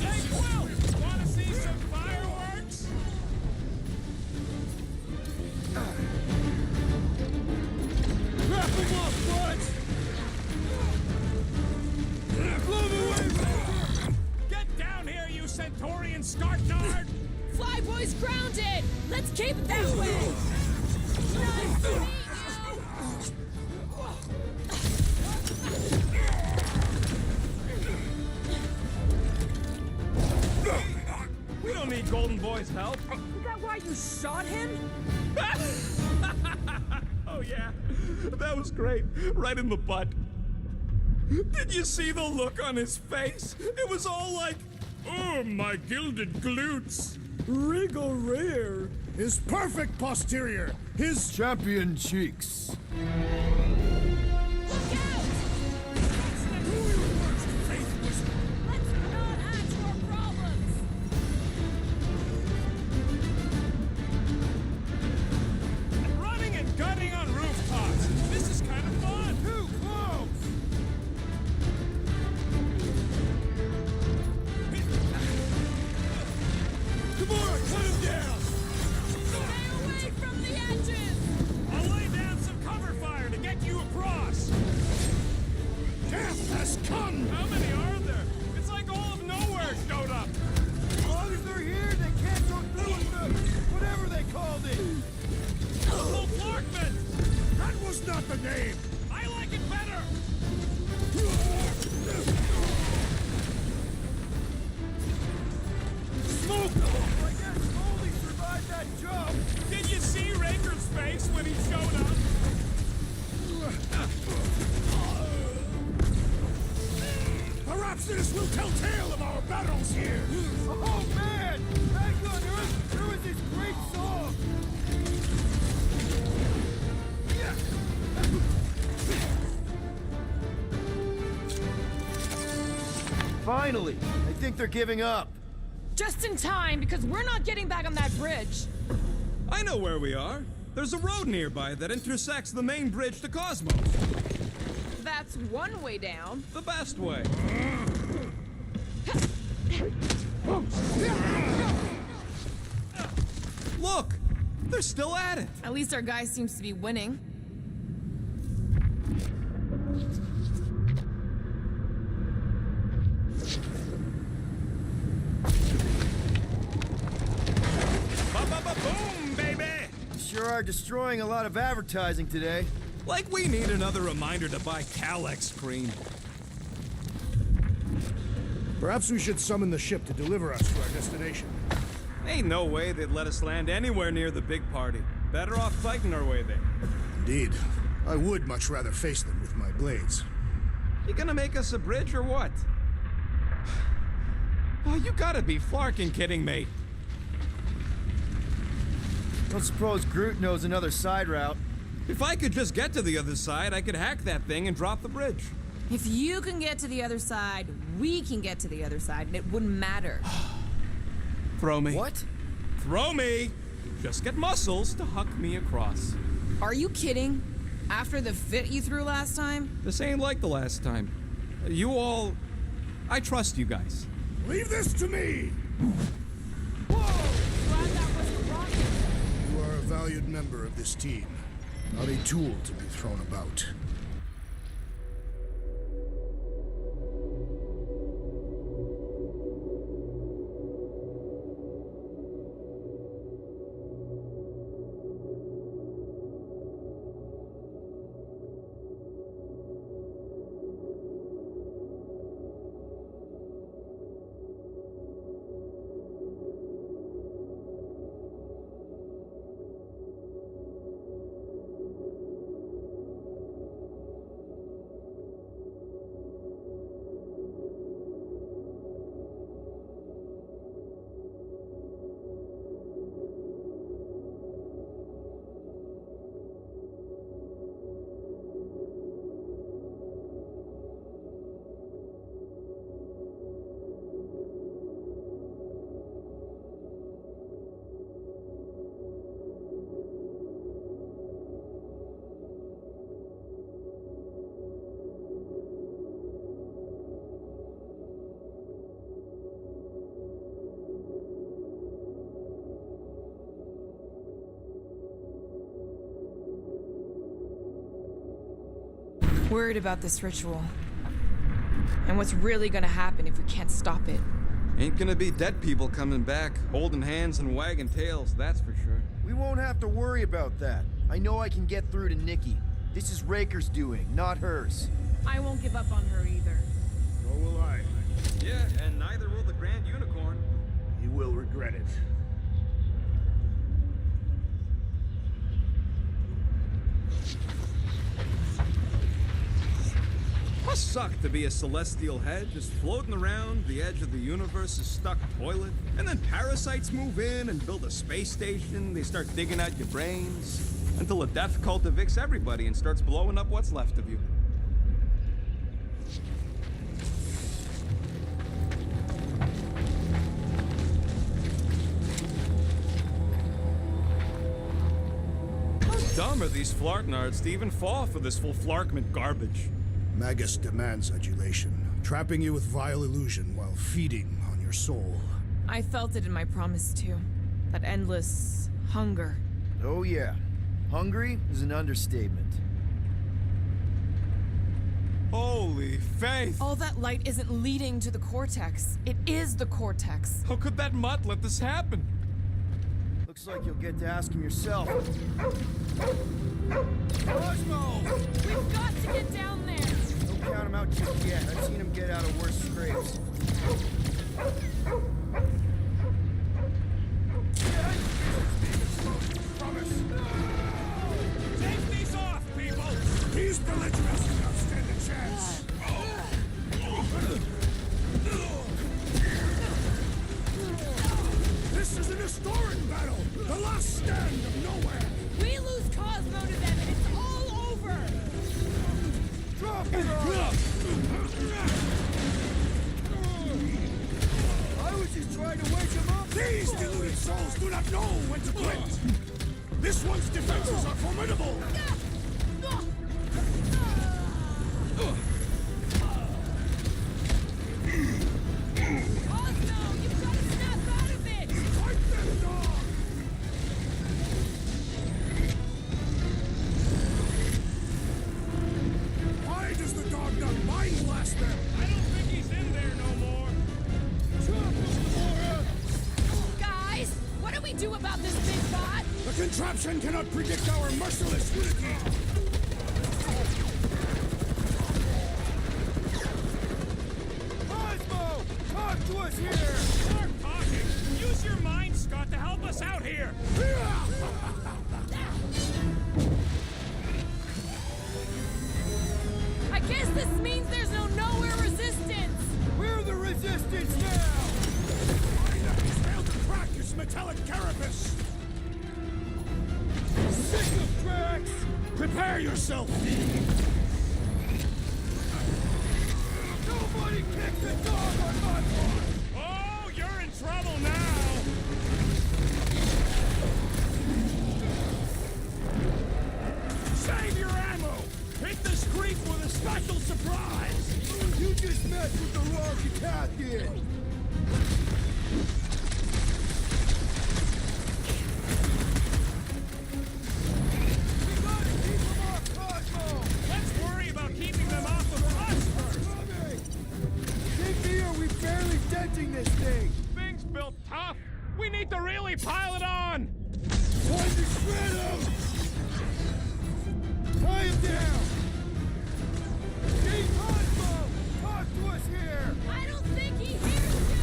Hey, Quill! Wanna see some fireworks? Wrap him up, bud! Blow the way! Get down here, you Centaurian Scartnard! Flyboy's grounded! Let's keep it that way! Nice to meet We don't need Golden Boy's help. Is that why you shot him? Oh yeah, that was great. Right in the butt. Did you see the look on his face? It was all like, oh, my gilded glutes. Regal rear. His perfect posterior. His Champion cheeks. Running and gunning on rooftops. This is kind of fun. Too close. Come on, cut him down. Stay away from the edges! I'll lay down some cover fire to get you across. death has come. How many are there? It's like all of nowhere showed up. As long as they're here, they can't go through with the whatever they called it. Oh, Clarkman! That was not the name. I like it better. Smoke! I guess Foley survived that jump. Did you see Raker's face when he showed up? Perhaps this will tell tale of our battles here. Oh man! Back on Earth, there was this great song. Finally! I think they're giving up. Just in time, because we're not getting back on that bridge. I know where we are. There's a road nearby that intersects the main bridge to Cosmos. That's one way down. The best way. Look! They're still at it! At least our guy seems to be winning. Ba-ba-ba-boom, baby! Sure are destroying a lot of advertising today. Like we need another reminder to buy Calex cream. Perhaps we should summon the ship to deliver us to our destination. Ain't no way they'd let us land anywhere near the big party. Better off fighting our way there. Indeed. I would much rather face them with my blades. You gonna make us a bridge or what? Oh, you gotta be flarking kidding me. Don't suppose Groot knows another side route. If I could just get to the other side, I could hack that thing and drop the bridge. If you can get to the other side, we can get to the other side, and it wouldn't matter. Throw me. What? Throw me! Just get muscles to huck me across. Are you kidding? After the fit you threw last time? This ain't like the last time. You all... I trust you guys. Leave this to me! Glad that wasn't rocket. You are a valued member of this team, not a tool to be thrown about. Worried about this ritual. And what's really gonna happen if we can't stop it. Ain't gonna be dead people coming back, holding hands and wagging tails, that's for sure. We won't have to worry about that. I know I can get through to Nikki. This is Raker's doing, not hers. I won't give up on her either. Nor will I. Yeah, and neither will the Grand Unicorn. You will regret it. What's suck to be a celestial head, just floating around the edge of the universe's stuck toilet? And then parasites move in and build a space station, they start digging out your brains, until a death cult evicts everybody and starts blowing up what's left of you. How dumb are these flartnards to even fall for this full flarkment garbage? Magus demands adulation, trapping you with vile illusion while feeding on your soul. I felt it in my promise too. That endless hunger. Oh yeah. Hungry is an understatement. Holy faith! All that light isn't leading to the cortex. It is the cortex. How could that mutt let this happen? Looks like you'll get to ask him yourself. Cosmo! We've got to get down there! Don't count him out just yet. I've seen him get out of worse scrapes. Take these off, people! These belligerents do not stand a chance. This is an historic battle! The last stand of nowhere! We lose Cosmo to them and it's all over! Drop it! I was just trying to wake him up. These deluded souls do not know when to quit! This one's defenses are formidable! Cosmo, you've got to snap out of it! Fight them, dog! Why does the dog not mind blast them? I don't think he's in there no more. Guys, what do we do about this big bot? The contraption cannot predict our merciless unity! Cosmo! Talk to us here! Start talking! Use your mind, Scott, to help us out here! I guess this means there's no nowhere resistance! We're the resistance now! He's failed to crack his metallic carapace! Sick of tracks! Prepare yourself! Nobody kick the dog on my part! Oh, you're in trouble now! Save your ammo! Hit this creep with a special surprise! You just messed with the wrong detective! We gotta keep them off Cosmo! Let's worry about keeping them off of us first! Think me or we barely denting this thing! Thing's built tough! We need to really pile it on! Time to shred him! Tie him down! Hey, Cosmo! Talk to us here! I don't think he hears you!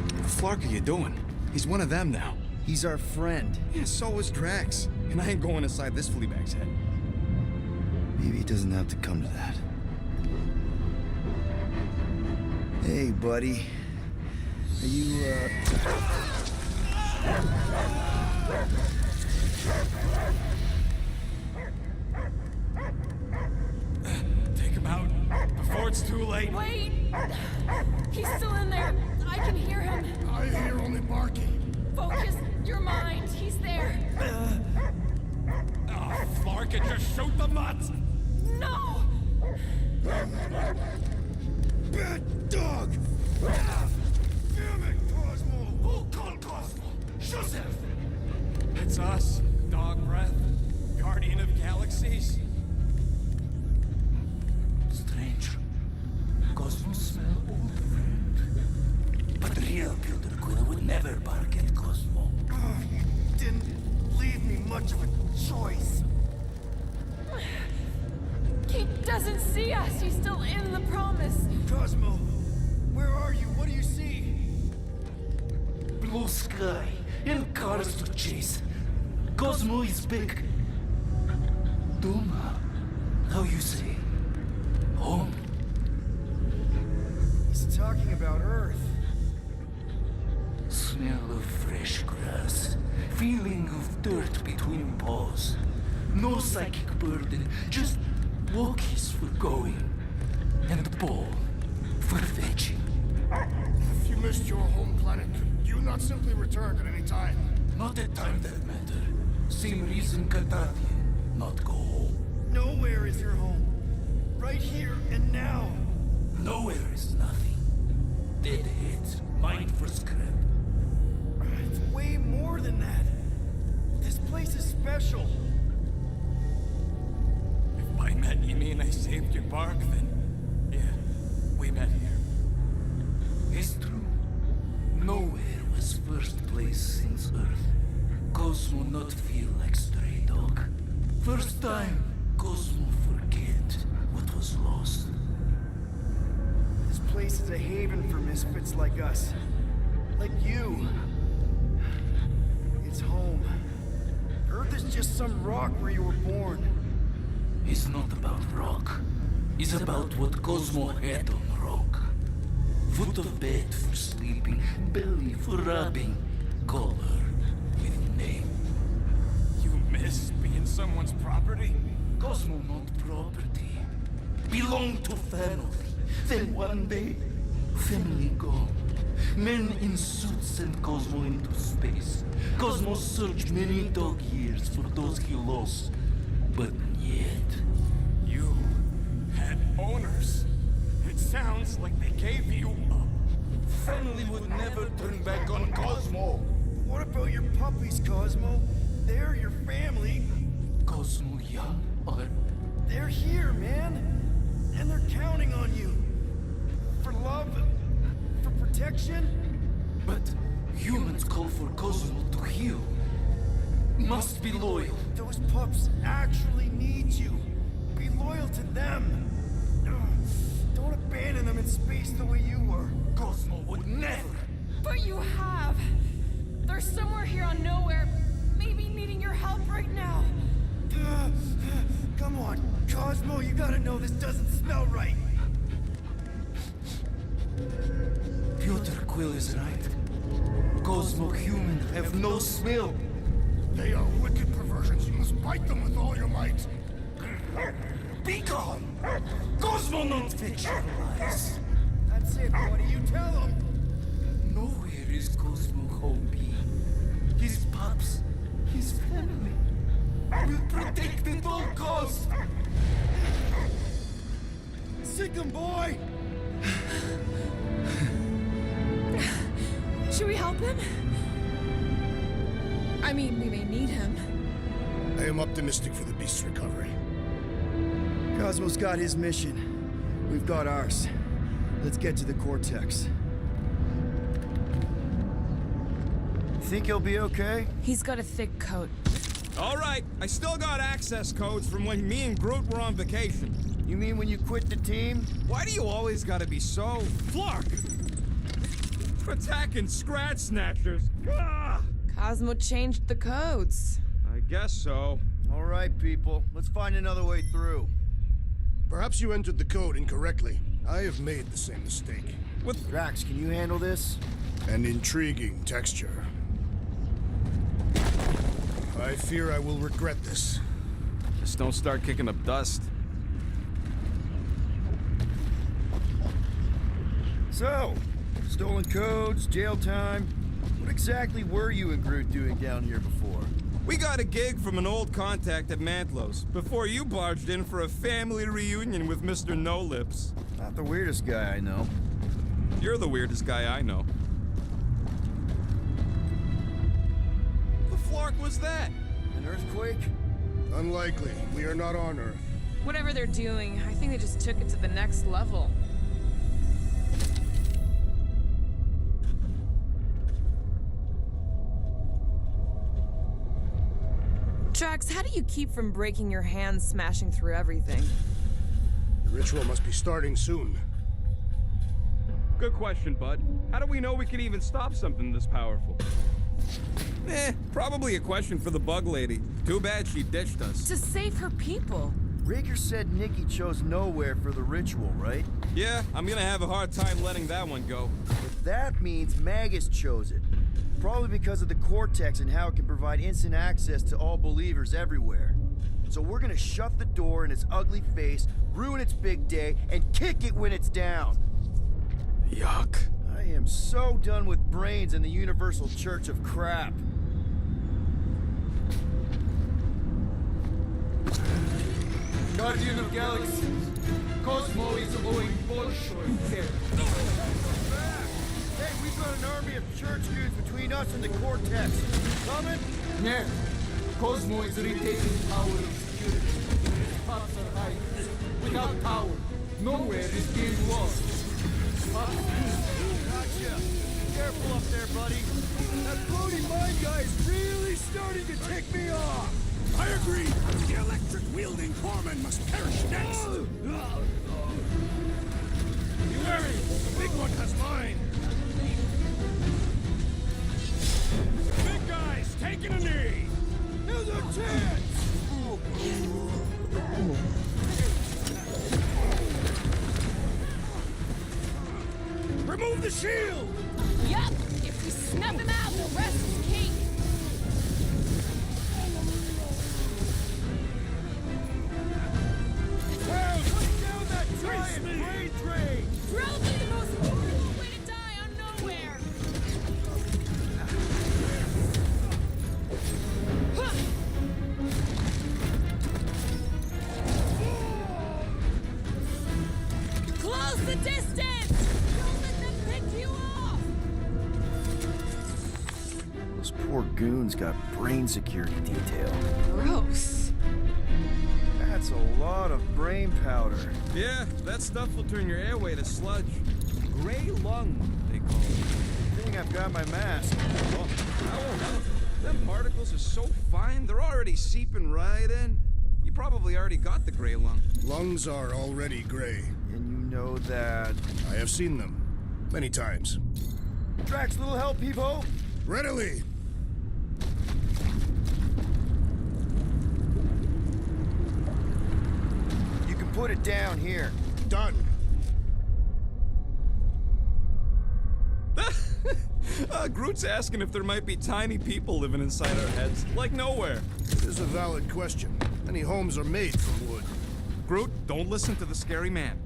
What the fuck are you doing? He's one of them now. He's our friend. Yeah, so is Drax. And I ain't going inside this fleabag's head. Maybe it doesn't have to come to that. Hey, buddy. Are you, Take him out before it's too late. Wait! He's still in there. I can hear him. I hear only barking. Focus your mind. He's there. Oh, Flark, and just shoot the mutt! No! Bad dog! Damn it, Cosmo! Who called Cosmo? Joseph! It's us, Dog Breath, Guardian of Galaxies. Strange. Cosmo smell old friend. But real Peter Quill would never bark at Cosmo. Cosmo. Didn't leave me much of a choice. He doesn't see us. He's still in the promise. Cosmo, where are you? What do you see? Blue sky and cars to chase. Cosmo is back. Duma, how you say? Home? He's talking about Earth. Smell of fresh grass. Feeling of dirt between paws. No psychic burden, just walkies for going. And ball for fetching. If you missed your home planet, could you not simply return at any time? Not a time that matter. Same reason Cardathian, not go home. Nowhere is your home. Right here and now. Nowhere is nothing. Dead heads, mine for scrap. It's way more than that. This place is special. If by met you mean I saved your bark, then yeah, we met here. It's true. Nowhere was first place since Earth. Cosmo not feel like stray dog. First time, Cosmo forget what was lost. This place is a haven for misfits like us. Like you. It's home. Earth is just some rock where you were born. It's not about rock. It's about what Cosmo had on rock. Foot of bed for sleeping, belly for rubbing, color with name. You miss being someone's property? Cosmo not property. Belong to family. Then one day, family gone. Men in suits send Cosmo into space. Cosmo searched many dog years for those he lost. But yet, You had owners. It sounds like they gave you up. family would never turn back on Cosmo. What about your puppies, Cosmo? They're your family. Cosmo young or They're here, man. And they're counting on you. For love, for protection. but humans call for Cosmo to heal. Must be loyal. Those pups actually need you. Be loyal to them. Don't abandon them in space the way you were. Cosmo would never. But you have. They're somewhere here on nowhere, maybe needing your help right now. Come on, Cosmo, you gotta know this doesn't smell right. Piotr Quill is right. Cosmo human have no smell. They are wicked perversions. You must bite them with all your might. Be gone! Cosmo not fit your lies. That's it, buddy. You tell them. Nowhere is Cosmo home be. His pups, his family. Will protect at all costs. Sick 'em, boy! Should we help him? I mean, we may need him. I am optimistic for the beast's recovery. Cosmo's got his mission. We've got ours. Let's get to the Cortex. Think he'll be okay? He's got a thick coat. All right, I still got access codes from when me and Groot were on vacation. You mean when you quit the team? Why do you always gotta be so... Flark! Attacking Scratch Snatchers! Ah! Cosmo changed the codes. I guess so. All right, people. Let's find another way through. Perhaps you entered the code incorrectly. I have made the same mistake. With... Drax, can you handle this? An intriguing texture. I fear I will regret this. Just don't start kicking up dust. So, stolen codes, jail time. What exactly were you and Groot doing down here before? We got a gig from an old contact at Mantlo's before you barged in for a family reunion with Mr. No Lips. Not the weirdest guy I know. You're the weirdest guy I know. The flark was that? An earthquake? Unlikely. We are not on Earth. Whatever they're doing, I think they just took it to the next level. Drax, how do you keep from breaking your hands smashing through everything? The ritual must be starting soon. Good question, bud. How do we know we can even stop something this powerful? Probably a question for the bug lady. Too bad she ditched us. To save her people. Raker said Nikki chose nowhere for the ritual, right? Yeah, I'm gonna have a hard time letting that one go. But that means Magus chose it. Probably because of the Cortex and how it can provide instant access to all believers everywhere. So we're gonna shut the door in its ugly face, ruin its big day, and kick it when it's down. Yuck. I am so done with brains and the Universal Church of Crap. Guardian of Galaxies, Cosmo is owing Bolshoi there. Hey, we've got an army of church dudes between us and the Cortex. Coming? Yeah, Cosmo is retaking power and security. His paths are high. Without power, nowhere is being lost. Gotcha. Careful up there, buddy. That floaty mind guy is really starting to tick me off. I agree. The electric-wielding foreman must perish next. Be wary. The big one has mine. Big guy's taking a knee. Here's our chance. Remove the shield. Yup! If we snuff him out, the rest is cake! Well, put down that giant brain drain. Probably the most horrible way to die on nowhere! Close the distance! Don't let them pick you off! Those poor goons got brain security detail. Gross. That's a lot of brain powder. Yeah, that stuff will turn your airway to sludge. Gray lung, they call it. I think I've got my mask. Oh, that won't help. Them particles are so fine, they're already seeping right in. You probably already got the gray lung. Lungs are already gray. And you know that... I have seen them. Many times. Drax, little help, Peepo? Readily! You can put it down here. Done. Groot's asking if there might be tiny people living inside our heads, like nowhere. It is a valid question. Many homes are made from wood. Groot, don't listen to the scary man.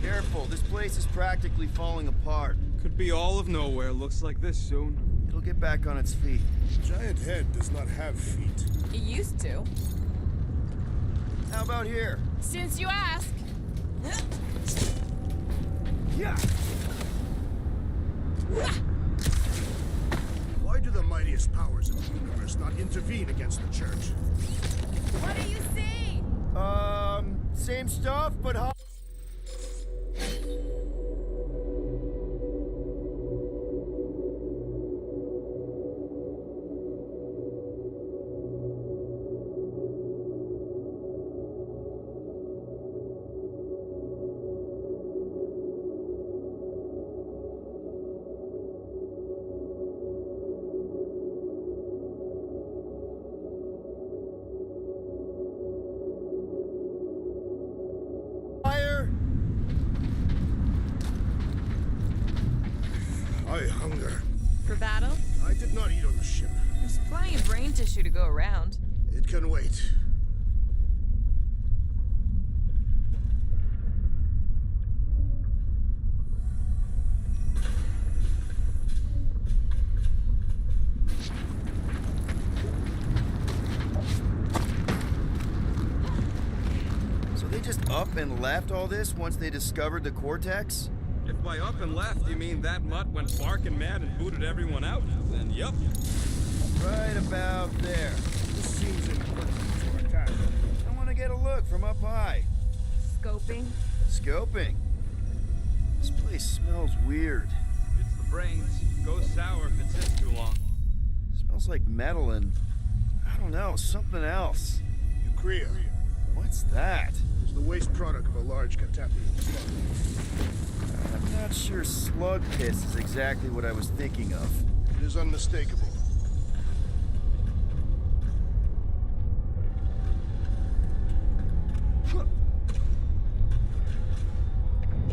Careful, this place is practically falling apart. Could be all of nowhere, looks like this soon. It'll get back on its feet. Giant head does not have feet. It used to. How about here? Since you ask. Yeah! Why do the mightiest powers of the universe not intervene against the church? What do you see? Same stuff, but hot. Fire! I hunger. For battle? I did not eat on the ship. There's plenty of brain tissue to go around. It can wait. So they just up and left all this once they discovered the Cortex? If by up and left you mean that mutt went barking mad and booted everyone out, then yup. Right about there. This seems important for attack. I want to get a look from up high. scoping? Scoping? This place smells weird. It's the brains. Goes sour if it sits too long. Smells like metal and, I don't know, something else. Ucrea. What's that? It's the waste product of a large Catapian slug. I'm not sure slug piss is exactly what I was thinking of. It is unmistakable.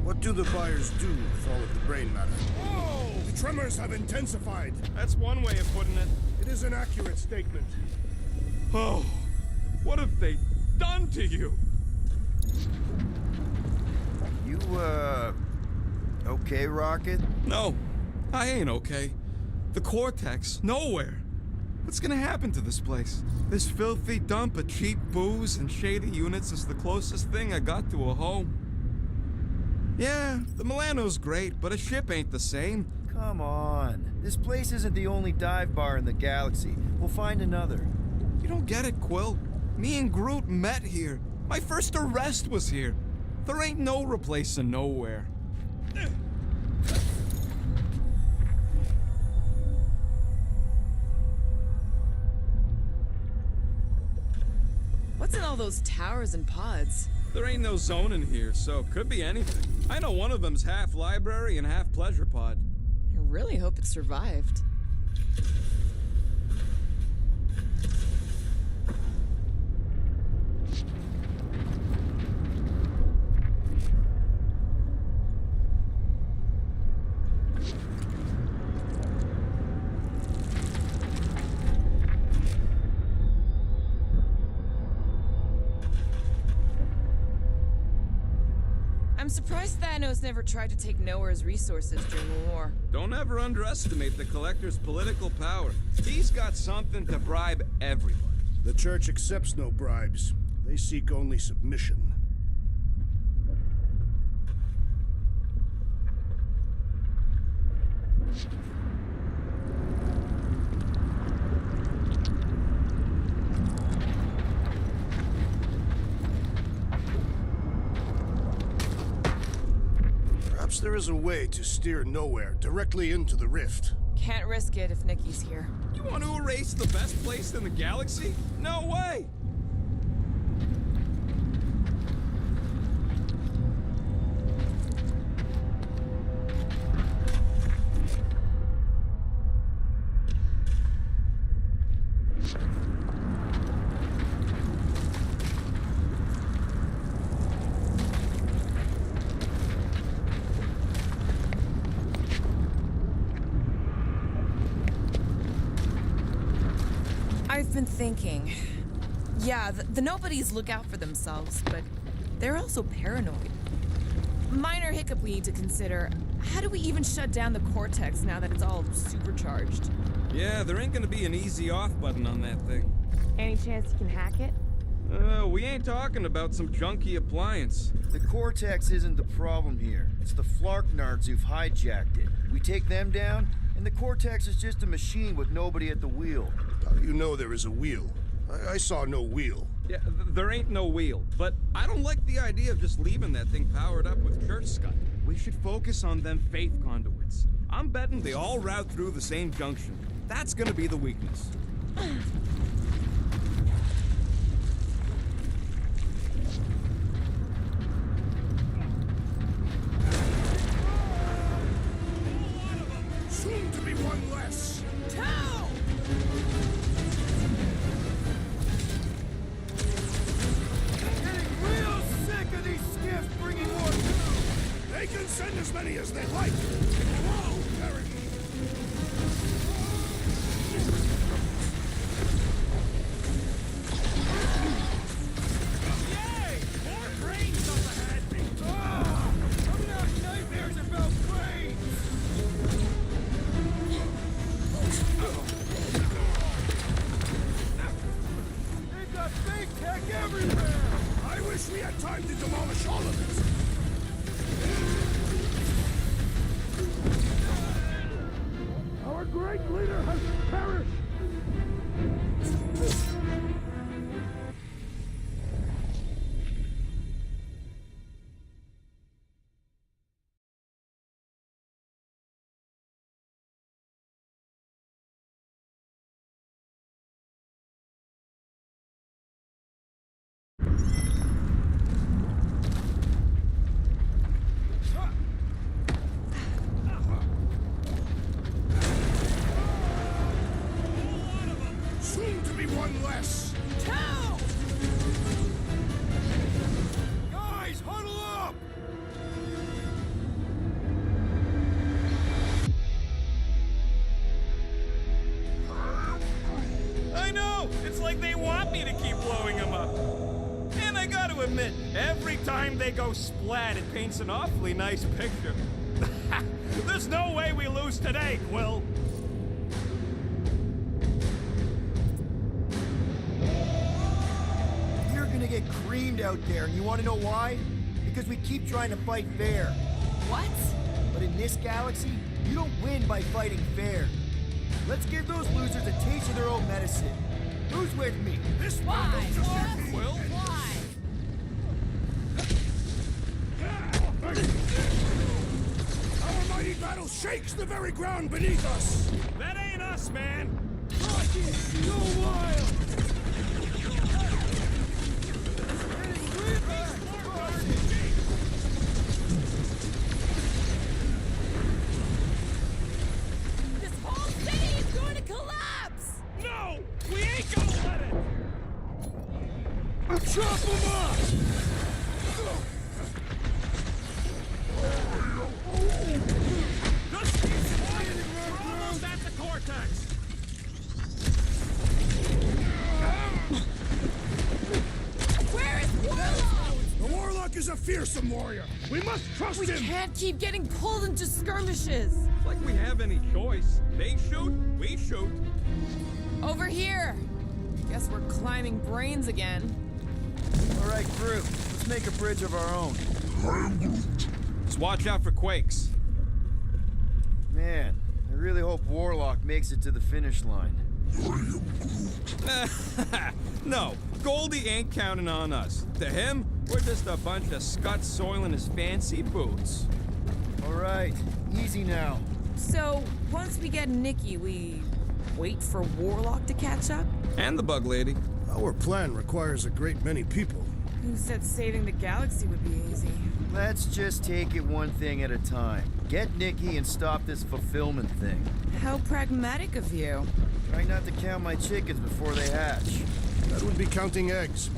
What do the buyers do with all of the brain matter? Oh! The tremors have intensified. That's one way of putting it. It is an accurate statement. Oh, what have they done to you? You, okay, Rocket? No, I ain't okay. The Cortex, nowhere. What's gonna happen to this place? This filthy dump of cheap booze and shady units is the closest thing I got to a home. Yeah, the Milano's great, but a ship ain't the same. Come on. This place isn't the only dive bar in the galaxy. We'll find another. You don't get it, Quill. Me and Groot met here. My first arrest was here. There ain't no replacing nowhere. What's in all those towers and pods? There ain't no zone in here, so could be anything. I know one of them's half library and half pleasure pod. I really hope it survived. I'm surprised Thanos never tried to take Nowhere's resources during the war. Don't ever underestimate the Collector's political power. He's got something to bribe everybody. The Church accepts no bribes. They seek only submission. Perhaps there is a way to steer Nowhere directly into the rift. Can't risk it if Nikki's here. You want to erase the best place in the galaxy? No way! I've been thinking. Yeah, the nobodies look out for themselves, but they're also paranoid. Minor hiccup we need to consider. How do we even shut down the Cortex now that it's all supercharged? Yeah, there ain't gonna be an easy off button on that thing. Any chance you can hack it? We ain't talking about some junky appliance. The Cortex isn't the problem here. It's the Flarknards who've hijacked it. We take them down, and the Cortex is just a machine with nobody at the wheel. How do you know there is a wheel? I saw no wheel. Yeah, there ain't no wheel. But I don't like the idea of just leaving that thing powered up with church scud. We should focus on them faith conduits. I'm betting they all route through the same junction. That's gonna be the weakness. Soon to be one less. Getting real sick of these skiffs bringing more food. They can send as many as they like. It won't perish. Yay! More brains up ahead. Ah! I'm gonna have nightmares about brains. They've got fake tech everywhere! I wish we had time to demolish all of it! Our great leader has perished! One less! Two! Guys, huddle up! I know! It's like they want me to keep blowing them up. And I gotta admit, every time they go splat, it paints an awfully nice picture. There's no way we lose today, Quill. You're gonna get creamed out there, and you wanna know why? Because we keep trying to fight fair. What? But in this galaxy, you don't win by fighting fair. Let's give those losers a taste of their own medicine. Who's with me? This Why? Quill? Why? Our mighty battle shakes the very ground beneath us! That ain't us, man! Rocky, go wild! This whole city is going to collapse! No! We ain't gonna let it! Chop them up! Just keep quiet! We're almost at the cortex! Where is Warlock? The Warlock is a fearsome warrior! We must trust We him! can't keep getting pulled into skirmishes. Like we have any choice. They shoot, we shoot. Over here. Guess we're climbing brains again. All right, crew. Let's make a bridge of our own. Just watch out for quakes. Man, I really hope Warlock makes it to the finish line. No, Goldie ain't counting on us. To him, we're just a bunch of scuts soiling his fancy boots. All right, easy now. So, once we get Nikki, we wait for Warlock to catch up? And the bug lady. Our plan requires a great many people. Who said saving the galaxy would be easy? Let's just take it one thing at a time. Get Nikki and stop this fulfillment thing. How pragmatic of you. Try not to count my chickens before they hatch. That would be counting eggs.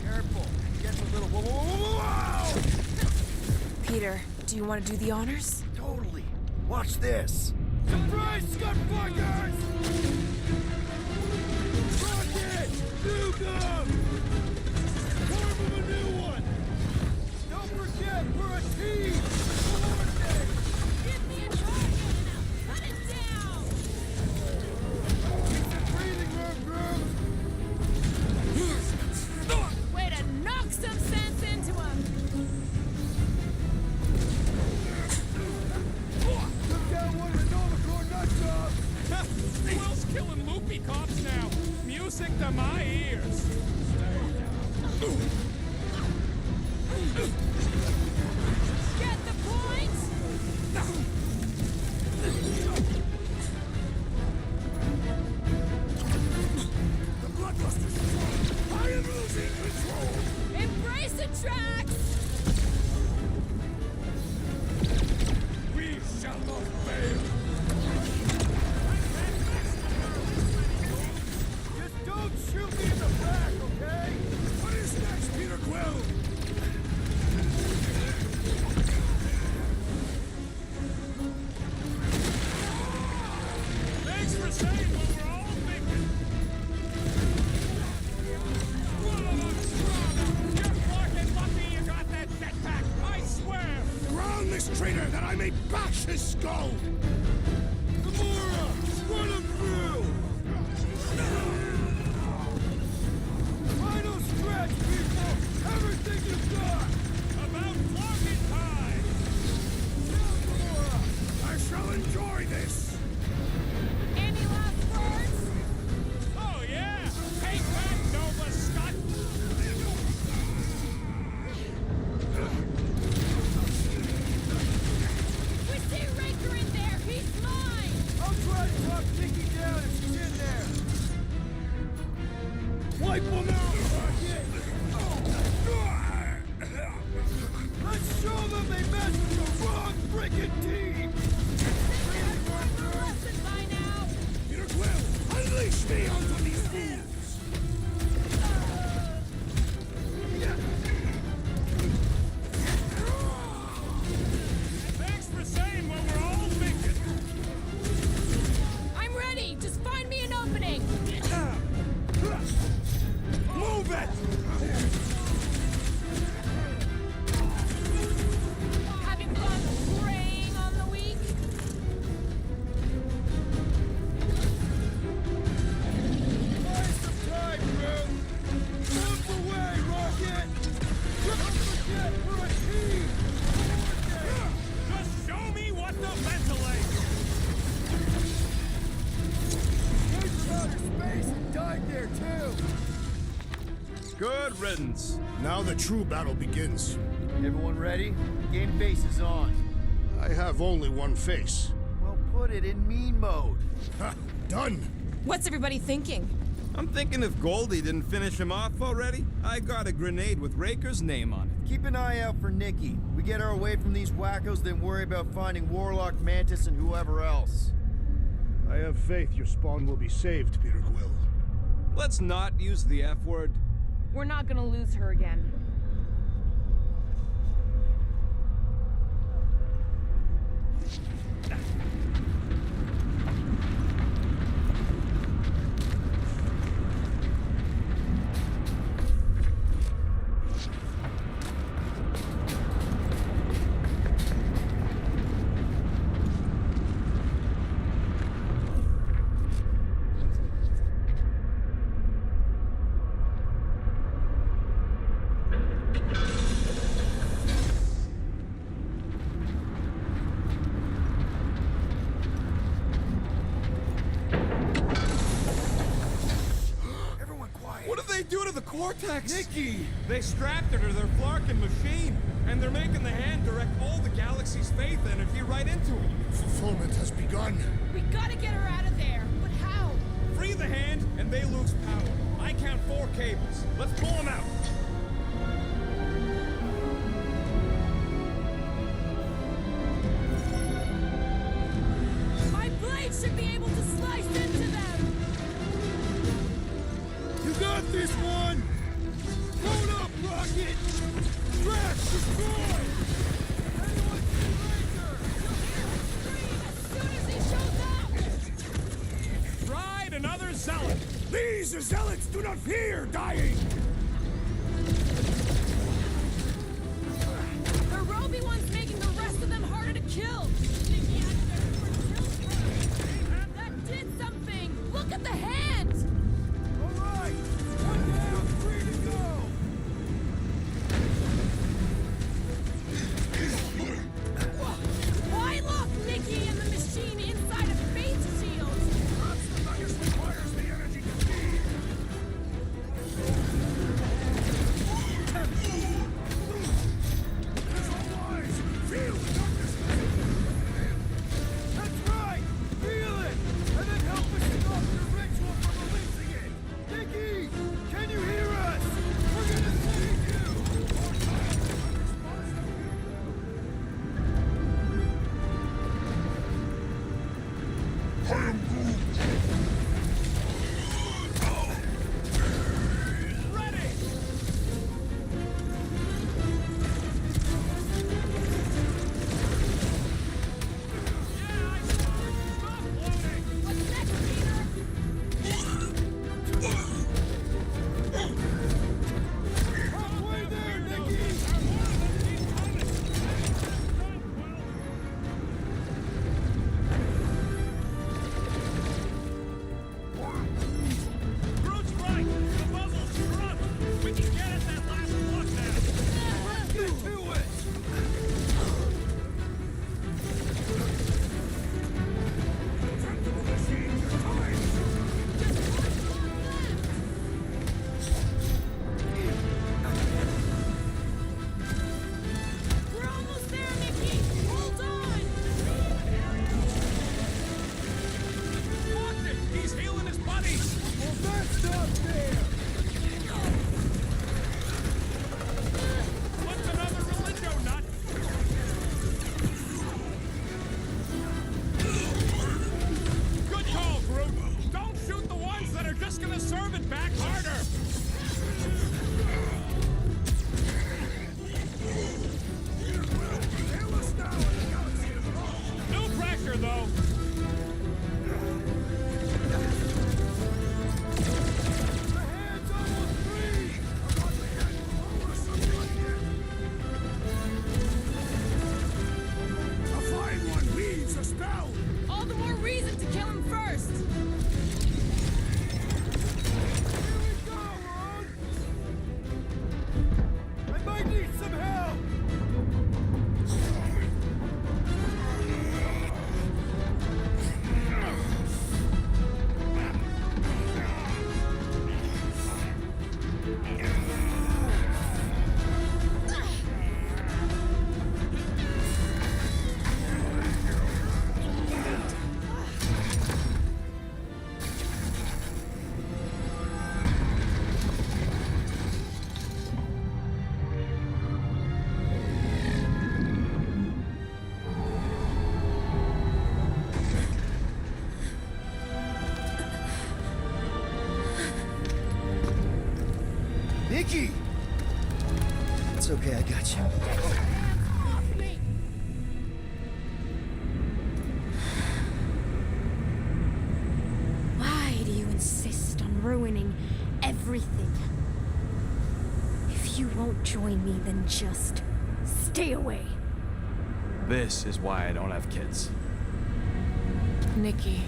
Careful. Get a little. Whoa, whoa, whoa, whoa! Peter, do you want to do the honors? Totally. Watch this. Surprise, Scudfuckers! Rocket! Nuke 'em! Form of a new one! Don't forget, we're a team! Coordinate! Give me a target and I'll cut it down! Keep the breathing room, crew! Way to knock some sense into him! Took down one of the Novacore nut jobs! Will's killing loopy cops now. Music to my ears. Get the point? The Bloodlusters! I am losing control! Embrace the tracks! We shall not fail! Just don't shoot me in the back, okay? What is next, Peter Quill? Thanks for saying what we're all thinking. One of them strong. You're fucking lucky you got that jetpack. I swear. Drown this traitor that I may bash his skull! Gamora! Run him through! Final stretch, people! Everything you've got! About clocking time. Now, Gamora! I shall enjoy this! Any last words? Oh yeah. Take that, Nova Scott. We see Raker in there! He's mine! I'll try to talk Nikki down if she's in there! Wipe them out, Rocket! Let's show them they messed with the wrong freaking team! They've learned the lesson by now! Peter Quill, unleash me onto these fools! here, too! Good riddance. Now the true battle begins. Everyone ready? Game face is on. I have only one face. Well, put it in mean mode. Ha! Done! What's everybody thinking? I'm thinking if Goldie didn't finish him off already, I got a grenade with Raker's name on it. Keep an eye out for Nikki. We get her away from these wackos, then worry about finding Warlock, Mantis, and whoever else. I have faith your spawn will be saved, Peter Quill. Let's not use the F word. We're not gonna lose her again. Do to the Cortex? Nikki! They strapped her to their Flarkin machine, and they're making the hand direct all the galaxy's faith energy right into it. Fulfillment has begun. We gotta get her out of there, but how? Free the hand, and they lose power. I count 4 cables. Let's pull them out. My blade should be able to slice into them! You got this one! Load up, Rocket! Crash, destroy! Anyone see Raker? You'll hear him scream as soon as he shows up! Ride another zealot! These zealots do not fear dying! The Roby one's making the rest of them harder to kill! That did something! Look at the hand! All right! One down, 3 to go! Why lock Nikki and the machine inside a face shield? Perhaps the Magus requires the energy to feed! It's all wise! Feel the darkness! That's right! Feel it! And then help us stop the ritual from releasing it! Nikki! Can you hear us? We're gonna save you! I am Groot. Ready! What's next, Peter? Halfway there, Nikki! Groot's right. The muzzle's shrunk. We can get at that last block now. Get to it! Tactical machine, your time! We're almost there, Nikki! Hold on! Watch it. He's healing his buddies. Well, that's not fair! What's another Relindo nut? Good call, Groot. Don't shoot the ones that are just gonna serve it back harder. Hail us now in the galaxy of love! No pressure, though. The hand's almost free! Upon the head, or something like that. A fine one weaves a spell! All the more reason to kill him first! Here we Nikki! It's okay, I got you. Why do you insist on ruining everything? If you won't join me, then just stay away. This is why I don't have kids. Nikki,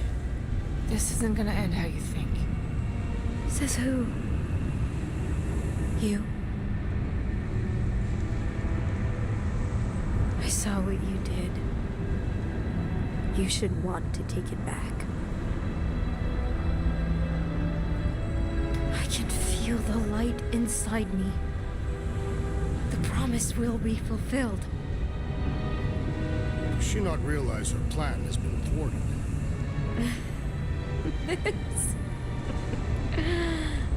this isn't gonna end how you think. Says who? You. I saw what you did. You should want to take it back. I can feel the light inside me. The promise will be fulfilled. Does she not realize her plan has been thwarted? This.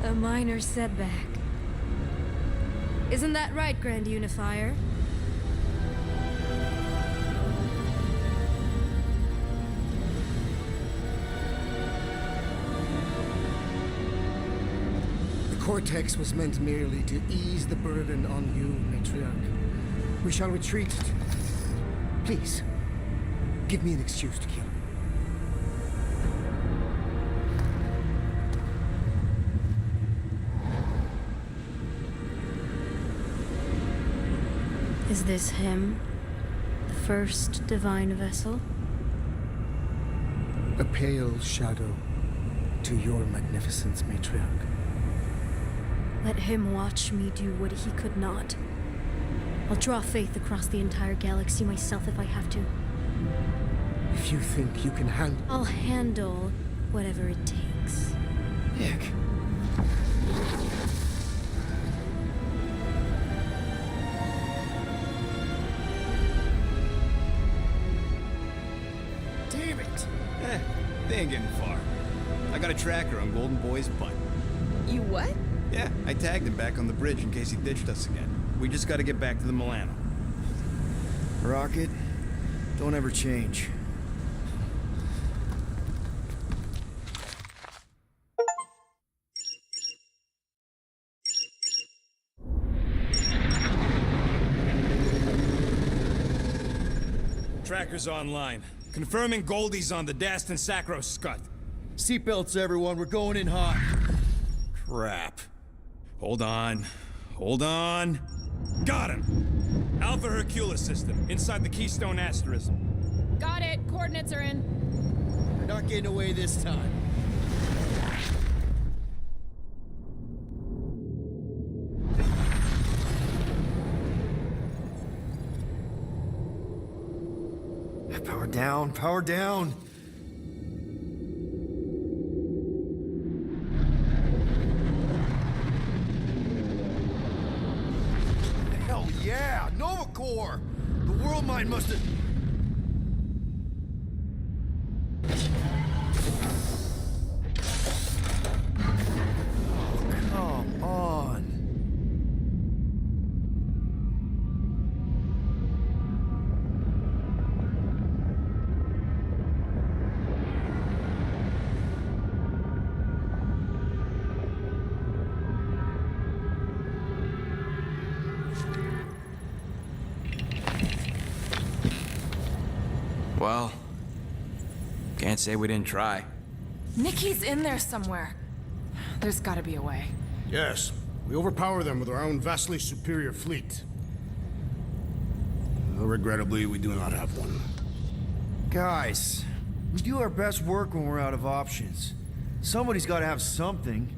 A minor setback. Isn't that right, Grand Unifier? The Cortex was meant merely to ease the burden on you, Matriarch. We shall retreat. Please, give me an excuse to kill. Is this him? The first divine vessel? A pale shadow to your magnificence, Matriarch. Let him watch me do what he could not. I'll draw faith across the entire galaxy myself if I have to. If you think you can handle... I'll handle whatever it takes. Nick. Damn it! They ain't getting far. I got a tracker on Golden Boy's butt. You what? Yeah, I tagged him back on the bridge in case he ditched us again. We just gotta get back to the Milano. Rocket, don't ever change. Tracker's online. Confirming Goldie's on the Dastan Sacro Scut. Seatbelts, everyone, we're going in hot. Crap. Hold on. Hold on. Got him! Alpha Hercules system, inside the Keystone Asterism. Got it. Coordinates are in. We're not getting away this time. Power down, power down. Hell yeah, Nova Corps! The world mind must have... Come on. Well, can't say we didn't try. Nikki's in there somewhere. There's gotta be a way. Yes, we overpower them with our own vastly superior fleet. Though regrettably, we do not have one. Guys, we do our best work when we're out of options. Somebody's got to have something.